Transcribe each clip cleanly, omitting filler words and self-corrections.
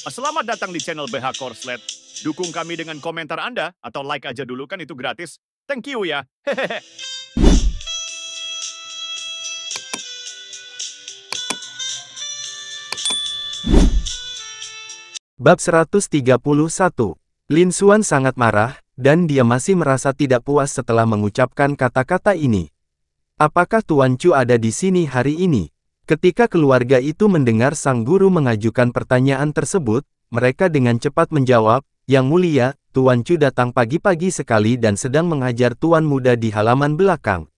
Selamat datang di channel BH Korslet. Dukung kami dengan komentar Anda atau like aja dulu, kan itu gratis. Thank you ya. Hehehe. Bab 131. Lin Xuan sangat marah, dan dia masih merasa tidak puas setelah mengucapkan kata-kata ini. Apakah Tuan Chu ada di sini hari ini? Ketika keluarga itu mendengar sang guru mengajukan pertanyaan tersebut, mereka dengan cepat menjawab, "Yang mulia, Tuan Chu datang pagi-pagi sekali dan sedang mengajar tuan muda di halaman belakang."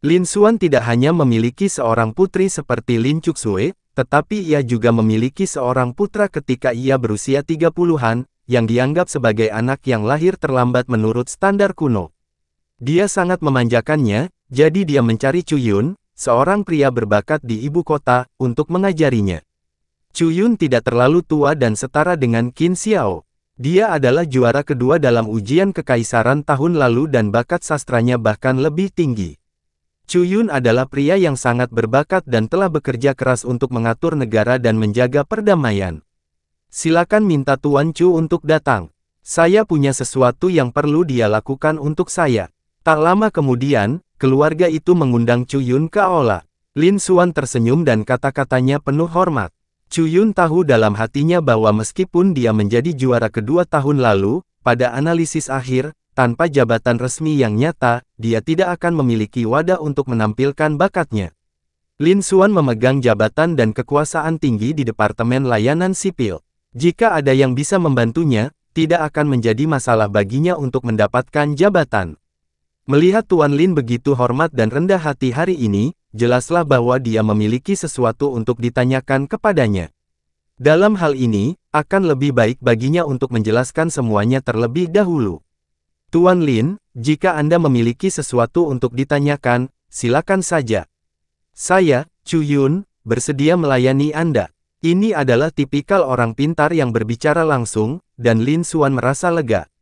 Lin Xuan tidak hanya memiliki seorang putri seperti Lin Chuxue, tetapi ia juga memiliki seorang putra ketika ia berusia 30-an, yang dianggap sebagai anak yang lahir terlambat menurut standar kuno. Dia sangat memanjakannya, jadi dia mencari Chu Yun, seorang pria berbakat di ibu kota, untuk mengajarinya. Chu Yun tidak terlalu tua dan setara dengan Qin Xiao. Dia adalah juara kedua dalam ujian kekaisaran tahun lalu dan bakat sastranya bahkan lebih tinggi. Chu Yun adalah pria yang sangat berbakat dan telah bekerja keras untuk mengatur negara dan menjaga perdamaian. Silakan minta Tuan Chu untuk datang. Saya punya sesuatu yang perlu dia lakukan untuk saya. Tak lama kemudian, keluarga itu mengundang Chu Yun ke aula. Lin Xuan tersenyum dan kata-katanya penuh hormat. Chu Yun tahu dalam hatinya bahwa meskipun dia menjadi juara kedua tahun lalu, pada analisis akhir, tanpa jabatan resmi yang nyata, dia tidak akan memiliki wadah untuk menampilkan bakatnya. Lin Xuan memegang jabatan dan kekuasaan tinggi di Departemen Layanan Sipil. Jika ada yang bisa membantunya, tidak akan menjadi masalah baginya untuk mendapatkan jabatan. Melihat Tuan Lin begitu hormat dan rendah hati hari ini, jelaslah bahwa dia memiliki sesuatu untuk ditanyakan kepadanya. Dalam hal ini, akan lebih baik baginya untuk menjelaskan semuanya terlebih dahulu. Tuan Lin, jika Anda memiliki sesuatu untuk ditanyakan, silakan saja. Saya, Chu Yun, bersedia melayani Anda. Ini adalah tipikal orang pintar yang berbicara langsung, dan Lin Xuan merasa lega.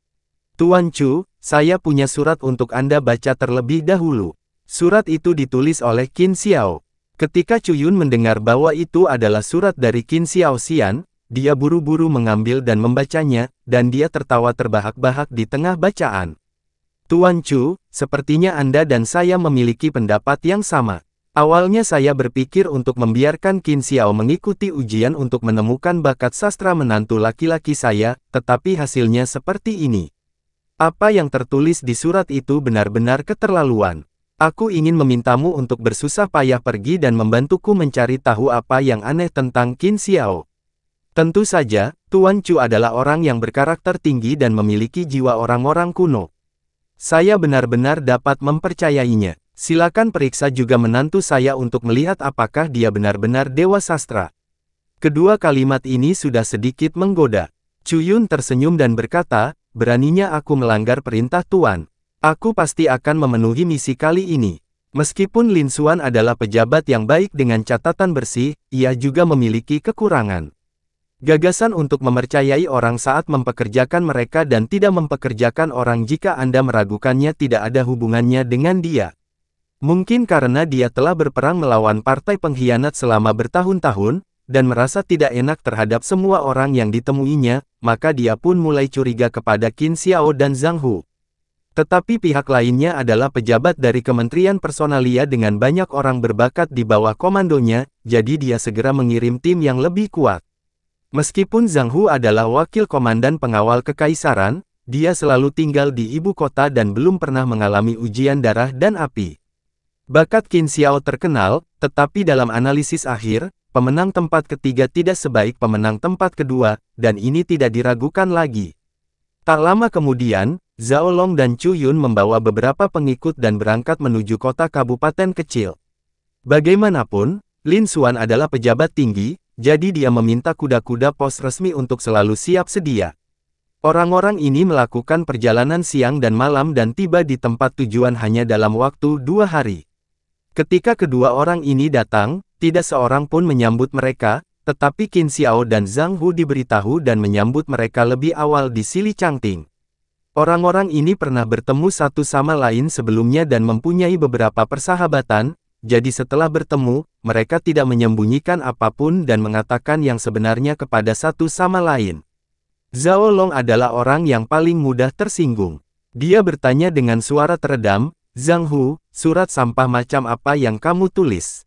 Tuan Chu, saya punya surat untuk Anda baca terlebih dahulu. Surat itu ditulis oleh Qin Xiao. Ketika Chu Yun mendengar bahwa itu adalah surat dari Qin Xiao Xian, dia buru-buru mengambil dan membacanya, dan dia tertawa terbahak-bahak di tengah bacaan. Tuan Chu, sepertinya Anda dan saya memiliki pendapat yang sama. Awalnya saya berpikir untuk membiarkan Qin Xiao mengikuti ujian untuk menemukan bakat sastra menantu laki-laki saya, tetapi hasilnya seperti ini. Apa yang tertulis di surat itu benar-benar keterlaluan. Aku ingin memintamu untuk bersusah payah pergi dan membantuku mencari tahu apa yang aneh tentang Qin Xiao. Tentu saja, Tuan Chu adalah orang yang berkarakter tinggi dan memiliki jiwa orang-orang kuno. Saya benar-benar dapat mempercayainya. Silakan periksa juga menantu saya untuk melihat apakah dia benar-benar dewa sastra. Kedua kalimat ini sudah sedikit menggoda. Chu Yun tersenyum dan berkata, beraninya aku melanggar perintah Tuan. Aku pasti akan memenuhi misi kali ini. Meskipun Lin Xuan adalah pejabat yang baik dengan catatan bersih, ia juga memiliki kekurangan. Gagasan untuk mempercayai orang saat mempekerjakan mereka dan tidak mempekerjakan orang jika Anda meragukannya tidak ada hubungannya dengan dia. Mungkin karena dia telah berperang melawan partai pengkhianat selama bertahun-tahun, dan merasa tidak enak terhadap semua orang yang ditemuinya, maka dia pun mulai curiga kepada Qin Xiao dan Zhang Hu. Tetapi pihak lainnya adalah pejabat dari Kementerian Personalia dengan banyak orang berbakat di bawah komandonya, jadi dia segera mengirim tim yang lebih kuat. Meskipun Zhang Hu adalah wakil komandan pengawal kekaisaran, dia selalu tinggal di ibu kota dan belum pernah mengalami ujian darah dan api. Bakat Qin Xiao terkenal, tetapi dalam analisis akhir, pemenang tempat ketiga tidak sebaik pemenang tempat kedua, dan ini tidak diragukan lagi. Tak lama kemudian, Zhao Long dan Chu Yun membawa beberapa pengikut dan berangkat menuju kota kabupaten kecil. Bagaimanapun, Lin Xuan adalah pejabat tinggi, jadi dia meminta kuda-kuda pos resmi untuk selalu siap sedia. Orang-orang ini melakukan perjalanan siang dan malam dan tiba di tempat tujuan hanya dalam waktu 2 hari. Ketika kedua orang ini datang, tidak seorang pun menyambut mereka, tetapi Qin Xiao dan Zhang Hu diberitahu dan menyambut mereka lebih awal di Sili Changting. Orang-orang ini pernah bertemu satu sama lain sebelumnya dan mempunyai beberapa persahabatan, jadi setelah bertemu, mereka tidak menyembunyikan apapun dan mengatakan yang sebenarnya kepada satu sama lain. Zhao Long adalah orang yang paling mudah tersinggung. Dia bertanya dengan suara teredam, "Zhang Hu, surat sampah macam apa yang kamu tulis?"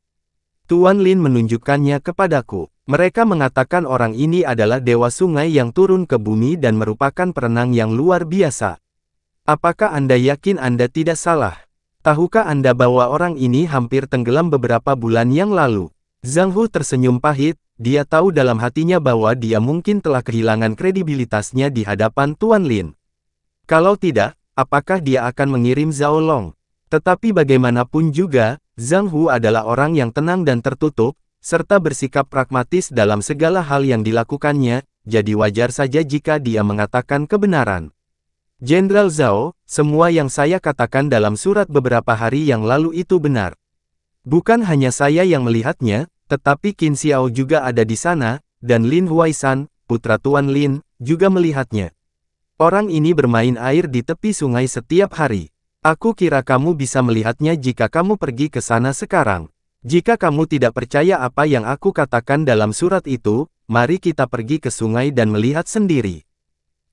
Tuan Lin menunjukkannya kepadaku. Mereka mengatakan orang ini adalah dewa sungai yang turun ke bumi dan merupakan perenang yang luar biasa. Apakah Anda yakin Anda tidak salah? Tahukah Anda bahwa orang ini hampir tenggelam beberapa bulan yang lalu? Zhang Hu tersenyum pahit, dia tahu dalam hatinya bahwa dia mungkin telah kehilangan kredibilitasnya di hadapan Tuan Lin. Kalau tidak, apakah dia akan mengirim Zhao Long? Tetapi bagaimanapun juga, Zhang Hu adalah orang yang tenang dan tertutup, serta bersikap pragmatis dalam segala hal yang dilakukannya, jadi wajar saja jika dia mengatakan kebenaran. Jenderal Zhao, semua yang saya katakan dalam surat beberapa hari yang lalu itu benar. Bukan hanya saya yang melihatnya, tetapi Qin Xiao juga ada di sana, dan Lin Huaisan, putra Tuan Lin, juga melihatnya. Orang ini bermain air di tepi sungai setiap hari. Aku kira kamu bisa melihatnya jika kamu pergi ke sana sekarang. Jika kamu tidak percaya apa yang aku katakan dalam surat itu, mari kita pergi ke sungai dan melihat sendiri.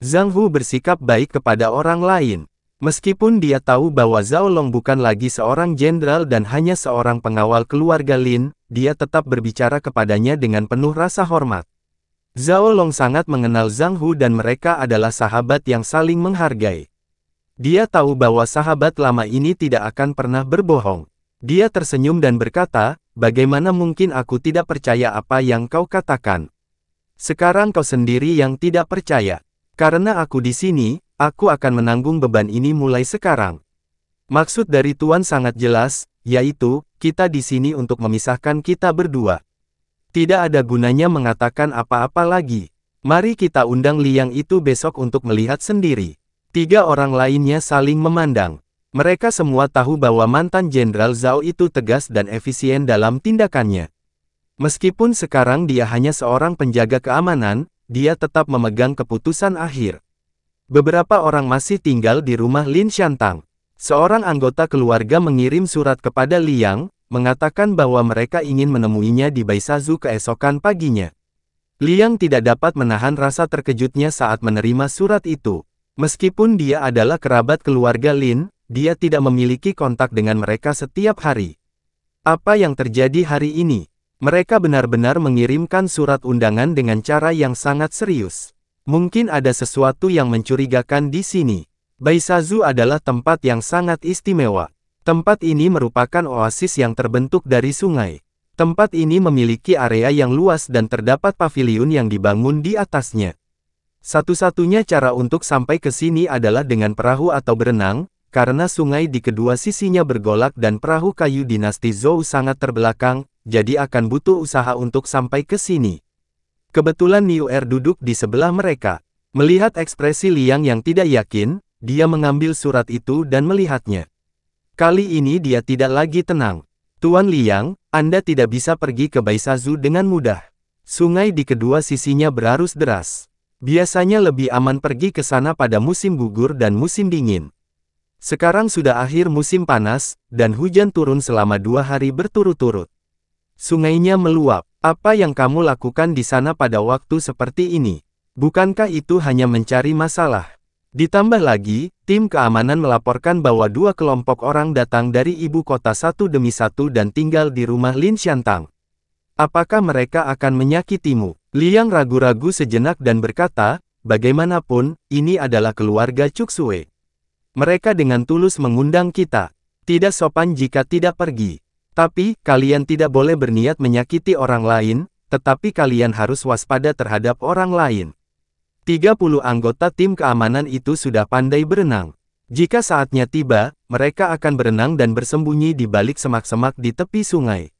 Zhang Hu bersikap baik kepada orang lain. Meskipun dia tahu bahwa Zhao Long bukan lagi seorang jenderal dan hanya seorang pengawal keluarga Lin, dia tetap berbicara kepadanya dengan penuh rasa hormat. Zhao Long sangat mengenal Zhang Hu dan mereka adalah sahabat yang saling menghargai. Dia tahu bahwa sahabat lama ini tidak akan pernah berbohong. Dia tersenyum dan berkata, "Bagaimana mungkin aku tidak percaya apa yang kau katakan? Sekarang kau sendiri yang tidak percaya. Karena aku di sini, aku akan menanggung beban ini mulai sekarang." Maksud dari Tuan sangat jelas, yaitu, kita di sini untuk memisahkan kita berdua. Tidak ada gunanya mengatakan apa-apa lagi. Mari kita undang Liang itu besok untuk melihat sendiri. Tiga orang lainnya saling memandang. Mereka semua tahu bahwa mantan Jenderal Zhao itu tegas dan efisien dalam tindakannya. Meskipun sekarang dia hanya seorang penjaga keamanan, dia tetap memegang keputusan akhir. Beberapa orang masih tinggal di rumah Lin Xiantang. Seorang anggota keluarga mengirim surat kepada Liang, mengatakan bahwa mereka ingin menemuinya di Baisazu keesokan paginya. Liang tidak dapat menahan rasa terkejutnya saat menerima surat itu. Meskipun dia adalah kerabat keluarga Lin, dia tidak memiliki kontak dengan mereka setiap hari. Apa yang terjadi hari ini? Mereka benar-benar mengirimkan surat undangan dengan cara yang sangat serius. Mungkin ada sesuatu yang mencurigakan di sini. Baisazu adalah tempat yang sangat istimewa. Tempat ini merupakan oasis yang terbentuk dari sungai. Tempat ini memiliki area yang luas dan terdapat paviliun yang dibangun di atasnya. Satu-satunya cara untuk sampai ke sini adalah dengan perahu atau berenang, karena sungai di kedua sisinya bergolak dan perahu kayu dinasti Zhou sangat terbelakang, jadi akan butuh usaha untuk sampai ke sini. Kebetulan Niu Er duduk di sebelah mereka. Melihat ekspresi Liang yang tidak yakin, dia mengambil surat itu dan melihatnya. Kali ini dia tidak lagi tenang. "Tuan Liang, Anda tidak bisa pergi ke Baisazu dengan mudah. Sungai di kedua sisinya berarus deras. Biasanya lebih aman pergi ke sana pada musim gugur dan musim dingin. Sekarang sudah akhir musim panas, dan hujan turun selama 2 hari berturut-turut. Sungainya meluap. Apa yang kamu lakukan di sana pada waktu seperti ini? Bukankah itu hanya mencari masalah?" Ditambah lagi, tim keamanan melaporkan bahwa 2 kelompok orang datang dari ibu kota satu demi satu dan tinggal di rumah Lin Xiantang. Apakah mereka akan menyakitimu? Liang ragu-ragu sejenak dan berkata, "Bagaimanapun, ini adalah keluarga Cuksue. Mereka dengan tulus mengundang kita. Tidak sopan jika tidak pergi. Tapi, kalian tidak boleh berniat menyakiti orang lain, tetapi kalian harus waspada terhadap orang lain." 30 anggota tim keamanan itu sudah pandai berenang. Jika saatnya tiba, mereka akan berenang dan bersembunyi di balik semak-semak di tepi sungai.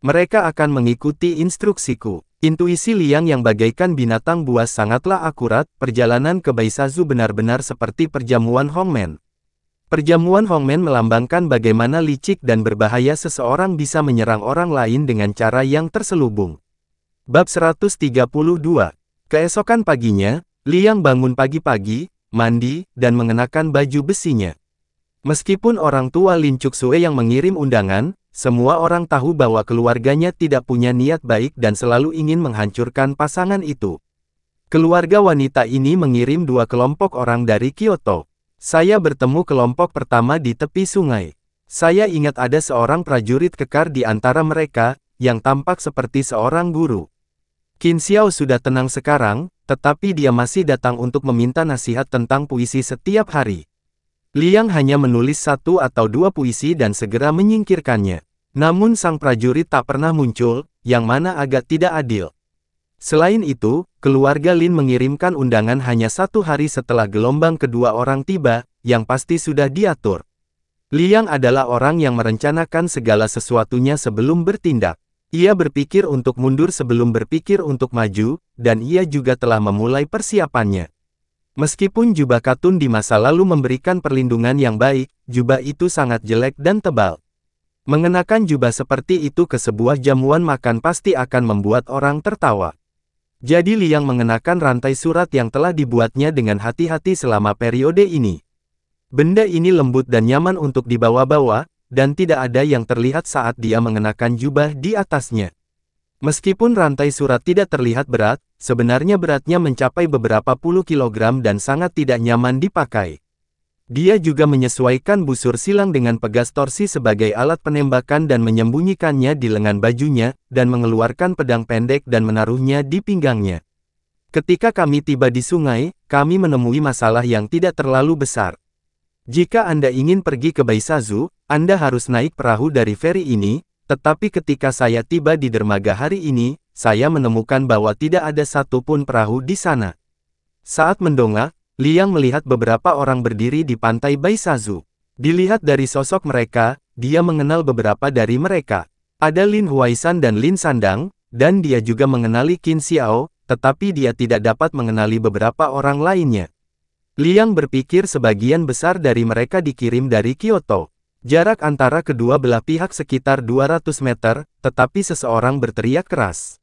Mereka akan mengikuti instruksiku. Intuisi Liang yang bagaikan binatang buas sangatlah akurat. Perjalanan ke Baisazu benar-benar seperti perjamuan Hongmen. Perjamuan Hongmen melambangkan bagaimana licik dan berbahaya seseorang bisa menyerang orang lain dengan cara yang terselubung. Bab 132. Keesokan paginya, Liang bangun pagi-pagi, mandi, dan mengenakan baju besinya. Meskipun orang tua Lin Cuksue yang mengirim undangan, semua orang tahu bahwa keluarganya tidak punya niat baik dan selalu ingin menghancurkan pasangan itu. Keluarga wanita ini mengirim 2 kelompok orang dari Kyoto. Saya bertemu kelompok pertama di tepi sungai. Saya ingat ada seorang prajurit kekar di antara mereka, yang tampak seperti seorang guru. Qin Xiao sudah tenang sekarang, tetapi dia masih datang untuk meminta nasihat tentang puisi setiap hari. Liang hanya menulis 1 atau 2 puisi dan segera menyingkirkannya. Namun sang prajurit tak pernah muncul, yang mana agak tidak adil. Selain itu, keluarga Lin mengirimkan undangan hanya 1 hari setelah gelombang kedua orang tiba, yang pasti sudah diatur. Liang adalah orang yang merencanakan segala sesuatunya sebelum bertindak. Ia berpikir untuk mundur sebelum berpikir untuk maju, dan ia juga telah memulai persiapannya. Meskipun jubah katun di masa lalu memberikan perlindungan yang baik, jubah itu sangat jelek dan tebal. Mengenakan jubah seperti itu ke sebuah jamuan makan pasti akan membuat orang tertawa. Jadi Liang mengenakan rantai surat yang telah dibuatnya dengan hati-hati selama periode ini. Benda ini lembut dan nyaman untuk dibawa-bawa, dan tidak ada yang terlihat saat dia mengenakan jubah di atasnya. Meskipun rantai surat tidak terlihat berat, sebenarnya beratnya mencapai beberapa puluh kilogram dan sangat tidak nyaman dipakai. Dia juga menyesuaikan busur silang dengan pegas torsi sebagai alat penembakan dan menyembunyikannya di lengan bajunya, dan mengeluarkan pedang pendek dan menaruhnya di pinggangnya. Ketika kami tiba di sungai, kami menemui masalah yang tidak terlalu besar. Jika Anda ingin pergi ke Baisazu, Anda harus naik perahu dari feri ini, tetapi ketika saya tiba di dermaga hari ini, saya menemukan bahwa tidak ada satupun perahu di sana. Saat mendongak, Liang melihat beberapa orang berdiri di pantai Baisazu. Dilihat dari sosok mereka, dia mengenal beberapa dari mereka. Ada Lin Huaisan dan Lin Sandang, dan dia juga mengenali Qin Xiao, tetapi dia tidak dapat mengenali beberapa orang lainnya. Liang berpikir sebagian besar dari mereka dikirim dari Kyoto. Jarak antara kedua belah pihak sekitar 200 meter, tetapi seseorang berteriak keras.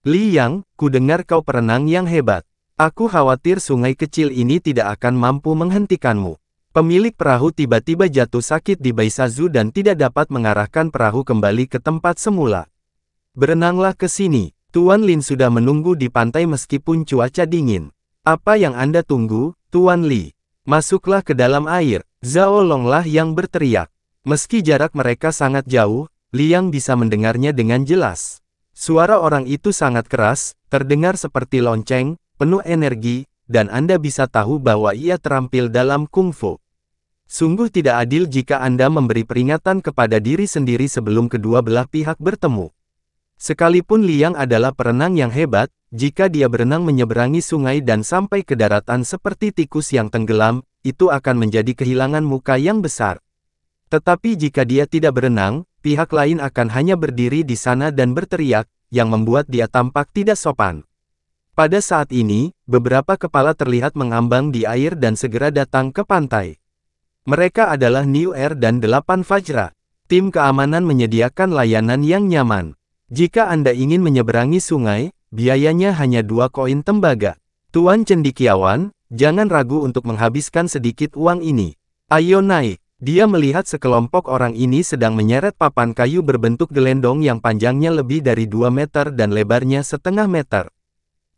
Liang, ku dengar kau perenang yang hebat. Aku khawatir sungai kecil ini tidak akan mampu menghentikanmu. Pemilik perahu tiba-tiba jatuh sakit di Baisazu dan tidak dapat mengarahkan perahu kembali ke tempat semula. Berenanglah ke sini. Tuan Lin sudah menunggu di pantai meskipun cuaca dingin. Apa yang Anda tunggu, Tuan Li? Masuklah ke dalam air. Zhao Longlah yang berteriak. Meski jarak mereka sangat jauh, Liang bisa mendengarnya dengan jelas. Suara orang itu sangat keras, terdengar seperti lonceng, penuh energi, dan Anda bisa tahu bahwa ia terampil dalam kungfu. Sungguh tidak adil jika Anda memberi peringatan kepada diri sendiri sebelum kedua belah pihak bertemu. Sekalipun Liang adalah perenang yang hebat, jika dia berenang menyeberangi sungai dan sampai ke daratan seperti tikus yang tenggelam, itu akan menjadi kehilangan muka yang besar. Tetapi jika dia tidak berenang, pihak lain akan hanya berdiri di sana dan berteriak, yang membuat dia tampak tidak sopan. Pada saat ini, beberapa kepala terlihat mengambang di air dan segera datang ke pantai. Mereka adalah New Air dan 8 Fajra. Tim keamanan menyediakan layanan yang nyaman. Jika Anda ingin menyeberangi sungai, biayanya hanya 2 koin tembaga. Tuan Cendikiawan, jangan ragu untuk menghabiskan sedikit uang ini. Ayo naik. Dia melihat sekelompok orang ini sedang menyeret papan kayu berbentuk gelendong yang panjangnya lebih dari 2 meter dan lebarnya setengah meter.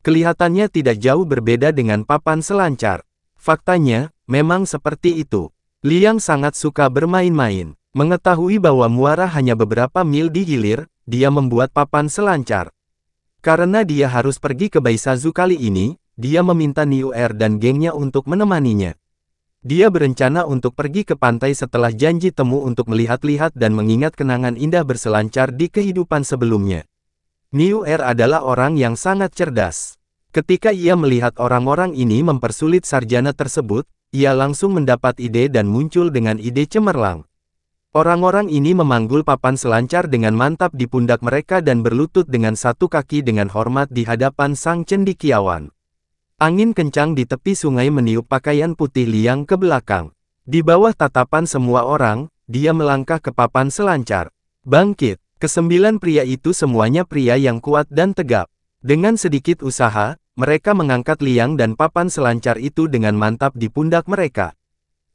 Kelihatannya tidak jauh berbeda dengan papan selancar. Faktanya, memang seperti itu. Liang sangat suka bermain-main. Mengetahui bahwa muara hanya beberapa mil di hilir, dia membuat papan selancar. Karena dia harus pergi ke Baisazu kali ini, dia meminta New Air dan gengnya untuk menemaninya. Dia berencana untuk pergi ke pantai setelah janji temu untuk melihat-lihat dan mengingat kenangan indah berselancar di kehidupan sebelumnya. New Air adalah orang yang sangat cerdas. Ketika ia melihat orang-orang ini mempersulit sarjana tersebut, ia langsung mendapat ide dan muncul dengan ide cemerlang. Orang-orang ini memanggul papan selancar dengan mantap di pundak mereka dan berlutut dengan satu kaki dengan hormat di hadapan sang cendikiawan. Angin kencang di tepi sungai meniup pakaian putih Liang ke belakang. Di bawah tatapan semua orang, dia melangkah ke papan selancar. Bangkit, kesembilan pria itu semuanya pria yang kuat dan tegap. Dengan sedikit usaha, mereka mengangkat Liang dan papan selancar itu dengan mantap di pundak mereka.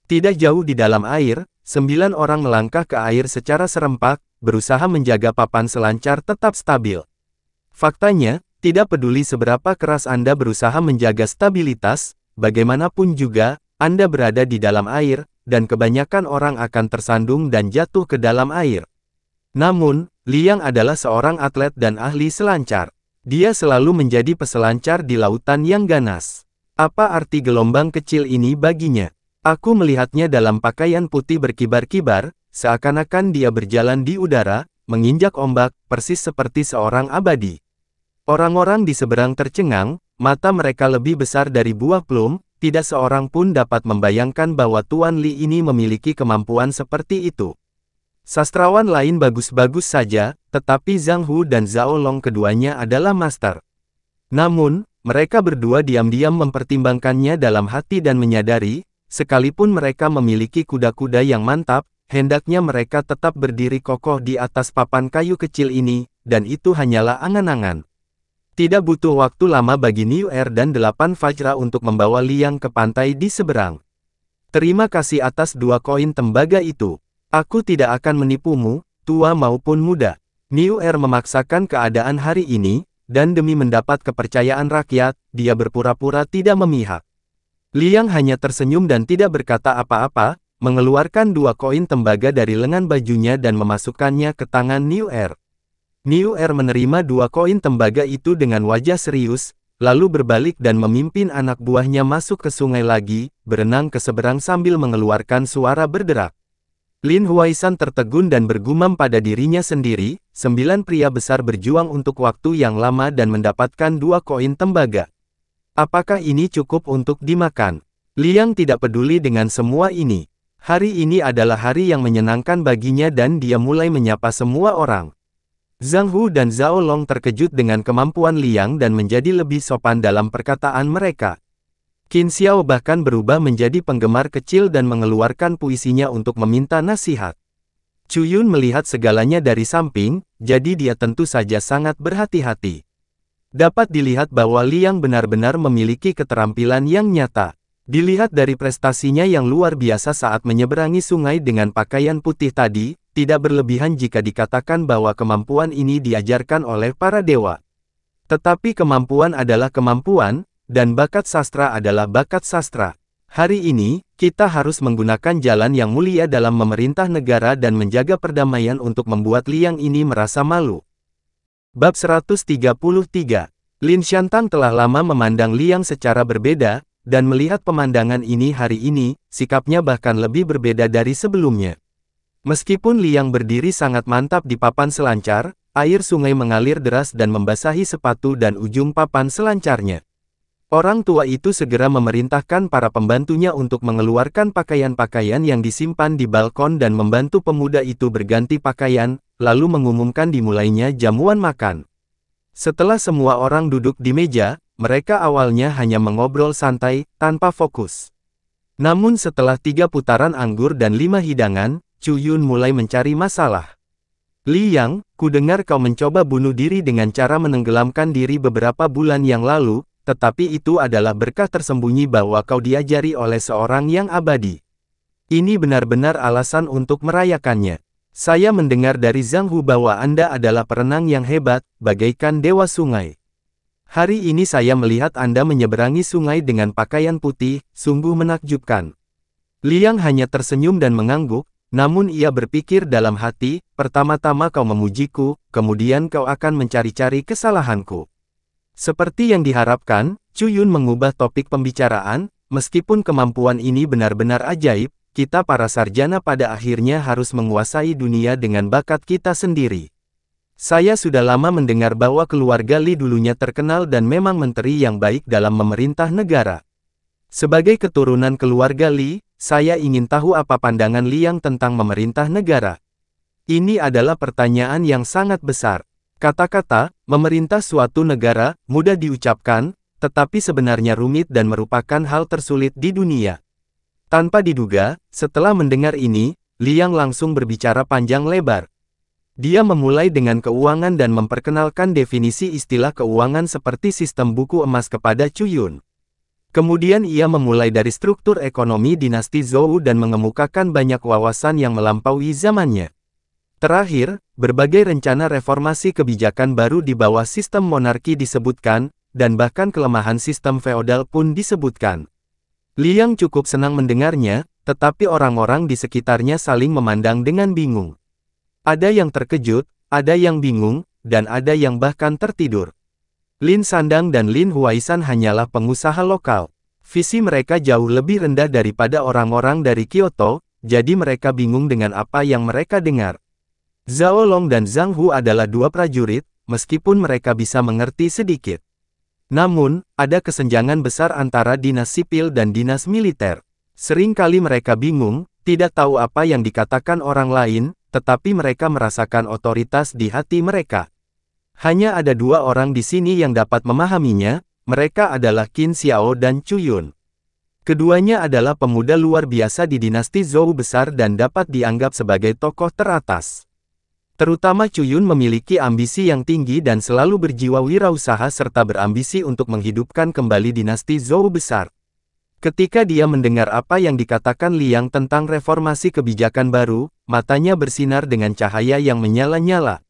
Tidak jauh di dalam air, 9 orang melangkah ke air secara serempak, berusaha menjaga papan selancar tetap stabil. Faktanya, tidak peduli seberapa keras Anda berusaha menjaga stabilitas, bagaimanapun juga, Anda berada di dalam air, dan kebanyakan orang akan tersandung dan jatuh ke dalam air. Namun, Liang adalah seorang atlet dan ahli selancar. Dia selalu menjadi peselancar di lautan yang ganas. Apa arti gelombang kecil ini baginya? Aku melihatnya dalam pakaian putih berkibar-kibar, seakan-akan dia berjalan di udara, menginjak ombak, persis seperti seorang abadi. Orang-orang di seberang tercengang, mata mereka lebih besar dari buah plum, tidak seorang pun dapat membayangkan bahwa Tuan Li ini memiliki kemampuan seperti itu. Sastrawan lain bagus-bagus saja, tetapi Zhang Hu dan Zhao Long keduanya adalah master. Namun, mereka berdua diam-diam mempertimbangkannya dalam hati dan menyadari, sekalipun mereka memiliki kuda-kuda yang mantap, hendaknya mereka tetap berdiri kokoh di atas papan kayu kecil ini, dan itu hanyalah angan-angan. Tidak butuh waktu lama bagi Niu Er dan 8 Vajra untuk membawa Liang ke pantai di seberang. Terima kasih atas 2 koin tembaga itu. Aku tidak akan menipumu, tua maupun muda. Niu Er memaksakan keadaan hari ini, dan demi mendapat kepercayaan rakyat, dia berpura-pura tidak memihak. Liang hanya tersenyum dan tidak berkata apa-apa, mengeluarkan 2 koin tembaga dari lengan bajunya dan memasukkannya ke tangan Niu Er. Niu Er menerima 2 koin tembaga itu dengan wajah serius, lalu berbalik dan memimpin anak buahnya masuk ke sungai lagi, berenang ke seberang sambil mengeluarkan suara berderak. Lin Huaishan tertegun dan bergumam pada dirinya sendiri, 9 pria besar berjuang untuk waktu yang lama dan mendapatkan 2 koin tembaga. Apakah ini cukup untuk dimakan? Liang tidak peduli dengan semua ini. Hari ini adalah hari yang menyenangkan baginya dan dia mulai menyapa semua orang. Zhang Hu dan Zhao Long terkejut dengan kemampuan Liang dan menjadi lebih sopan dalam perkataan mereka. Qin Xiao bahkan berubah menjadi penggemar kecil dan mengeluarkan puisinya untuk meminta nasihat. Chu Yun melihat segalanya dari samping, jadi dia tentu saja sangat berhati-hati. Dapat dilihat bahwa Liang benar-benar memiliki keterampilan yang nyata. Dilihat dari prestasinya yang luar biasa saat menyeberangi sungai dengan pakaian putih tadi, tidak berlebihan jika dikatakan bahwa kemampuan ini diajarkan oleh para dewa. Tetapi kemampuan adalah kemampuan, dan bakat sastra adalah bakat sastra. Hari ini, kita harus menggunakan jalan yang mulia dalam memerintah negara dan menjaga perdamaian untuk membuat Liang ini merasa malu. Bab 133. Lin Xiantang telah lama memandang Liang secara berbeda, dan melihat pemandangan ini hari ini, sikapnya bahkan lebih berbeda dari sebelumnya. Meskipun Liang berdiri sangat mantap di papan selancar, air sungai mengalir deras dan membasahi sepatu dan ujung papan selancarnya. Orang tua itu segera memerintahkan para pembantunya untuk mengeluarkan pakaian-pakaian yang disimpan di balkon dan membantu pemuda itu berganti pakaian, lalu mengumumkan dimulainya jamuan makan. Setelah semua orang duduk di meja, mereka awalnya hanya mengobrol santai, tanpa fokus. Namun setelah 3 putaran anggur dan 5 hidangan, Chu Yun mulai mencari masalah. Liang, kudengar kau mencoba bunuh diri dengan cara menenggelamkan diri beberapa bulan yang lalu, tetapi itu adalah berkah tersembunyi bahwa kau diajari oleh seorang yang abadi. Ini benar-benar alasan untuk merayakannya. Saya mendengar dari Zhang Hu bahwa Anda adalah perenang yang hebat, bagaikan dewa sungai. Hari ini saya melihat Anda menyeberangi sungai dengan pakaian putih, sungguh menakjubkan. Liang hanya tersenyum dan mengangguk, namun ia berpikir dalam hati, pertama-tama kau memujiku, kemudian kau akan mencari-cari kesalahanku. Seperti yang diharapkan, Chu Yun mengubah topik pembicaraan, meskipun kemampuan ini benar-benar ajaib, kita para sarjana pada akhirnya harus menguasai dunia dengan bakat kita sendiri. Saya sudah lama mendengar bahwa keluarga Li dulunya terkenal dan memang menteri yang baik dalam memerintah negara. Sebagai keturunan keluarga Li, saya ingin tahu apa pandangan Liang tentang memerintah negara. Ini adalah pertanyaan yang sangat besar. Kata-kata, memerintah suatu negara, mudah diucapkan, tetapi sebenarnya rumit dan merupakan hal tersulit di dunia. Tanpa diduga, setelah mendengar ini, Liang langsung berbicara panjang lebar. Dia memulai dengan keuangan dan memperkenalkan definisi istilah keuangan seperti sistem buku emas kepada Chu Yun. Kemudian ia memulai dari struktur ekonomi dinasti Zhou dan mengemukakan banyak wawasan yang melampaui zamannya. Terakhir, berbagai rencana reformasi kebijakan baru di bawah sistem monarki disebutkan, dan bahkan kelemahan sistem feodal pun disebutkan. Liang cukup senang mendengarnya, tetapi orang-orang di sekitarnya saling memandang dengan bingung. Ada yang terkejut, ada yang bingung, dan ada yang bahkan tertidur. Lin Sandang dan Lin Huaisan hanyalah pengusaha lokal. Visi mereka jauh lebih rendah daripada orang-orang dari Kyoto, jadi mereka bingung dengan apa yang mereka dengar. Zhao Long dan Zhang Hu adalah dua prajurit, meskipun mereka bisa mengerti sedikit. Namun, ada kesenjangan besar antara dinas sipil dan dinas militer. Sering kali mereka bingung, tidak tahu apa yang dikatakan orang lain, tetapi mereka merasakan otoritas di hati mereka. Hanya ada dua orang di sini yang dapat memahaminya, mereka adalah Qin Xiao dan Chu Yun. Keduanya adalah pemuda luar biasa di dinasti Zhou besar dan dapat dianggap sebagai tokoh teratas. Terutama Chu Yun memiliki ambisi yang tinggi dan selalu berjiwa wirausaha serta berambisi untuk menghidupkan kembali dinasti Zhou besar. Ketika dia mendengar apa yang dikatakan Liang tentang reformasi kebijakan baru, matanya bersinar dengan cahaya yang menyala-nyala.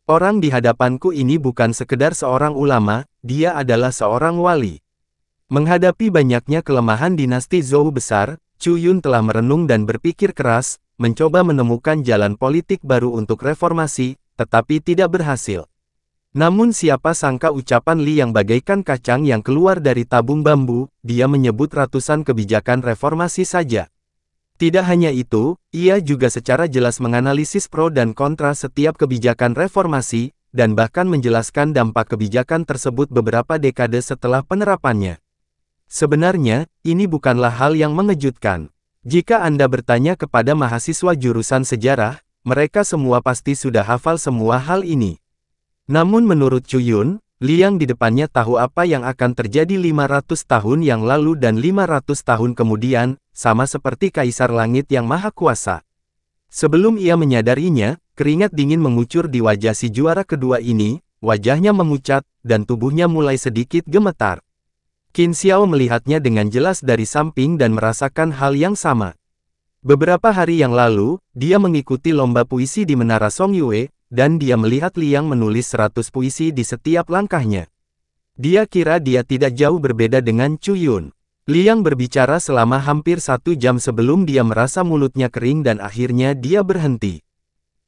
Orang di hadapanku ini bukan sekedar seorang ulama, dia adalah seorang wali. Menghadapi banyaknya kelemahan dinasti Zhou besar, Chu Yun telah merenung dan berpikir keras, mencoba menemukan jalan politik baru untuk reformasi, tetapi tidak berhasil. Namun siapa sangka ucapan Li yang bagaikan kacang yang keluar dari tabung bambu, dia menyebut ratusan kebijakan reformasi saja. Tidak hanya itu, ia juga secara jelas menganalisis pro dan kontra setiap kebijakan reformasi, dan bahkan menjelaskan dampak kebijakan tersebut beberapa dekade setelah penerapannya. Sebenarnya, ini bukanlah hal yang mengejutkan. Jika Anda bertanya kepada mahasiswa jurusan sejarah, mereka semua pasti sudah hafal semua hal ini. Namun menurut Chu Yun, Liang di depannya tahu apa yang akan terjadi 500 tahun yang lalu dan 500 tahun kemudian, sama seperti Kaisar Langit yang Maha Kuasa. Sebelum ia menyadarinya, keringat dingin mengucur di wajah si juara kedua ini, wajahnya memucat, dan tubuhnya mulai sedikit gemetar. Qin Xiao melihatnya dengan jelas dari samping dan merasakan hal yang sama. Beberapa hari yang lalu, dia mengikuti lomba puisi di Menara Songyue, dan dia melihat Liang menulis 100 puisi di setiap langkahnya. Dia kira dia tidak jauh berbeda dengan Chu Yun. Liang berbicara selama hampir 1 jam sebelum dia merasa mulutnya kering dan akhirnya dia berhenti.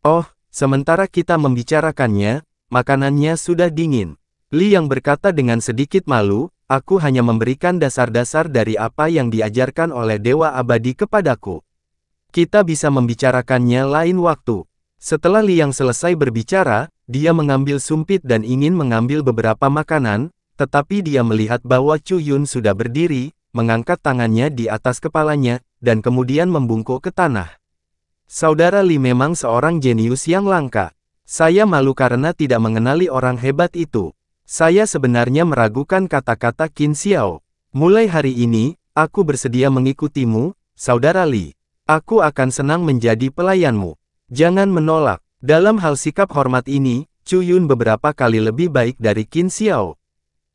Oh, sementara kita membicarakannya, makanannya sudah dingin. Liang berkata dengan sedikit malu, aku hanya memberikan dasar-dasar dari apa yang diajarkan oleh Dewa Abadi kepadaku. Kita bisa membicarakannya lain waktu. Setelah Liang selesai berbicara, dia mengambil sumpit dan ingin mengambil beberapa makanan, tetapi dia melihat bahwa Chu Yun sudah berdiri, mengangkat tangannya di atas kepalanya, dan kemudian membungkuk ke tanah. Saudara Li memang seorang jenius yang langka. Saya malu karena tidak mengenali orang hebat itu. Saya sebenarnya meragukan kata-kata Qin Xiao. Mulai hari ini, aku bersedia mengikutimu, Saudara Li. Aku akan senang menjadi pelayanmu. Jangan menolak. Dalam hal sikap hormat ini, Chu Yun beberapa kali lebih baik dari Qin Xiao.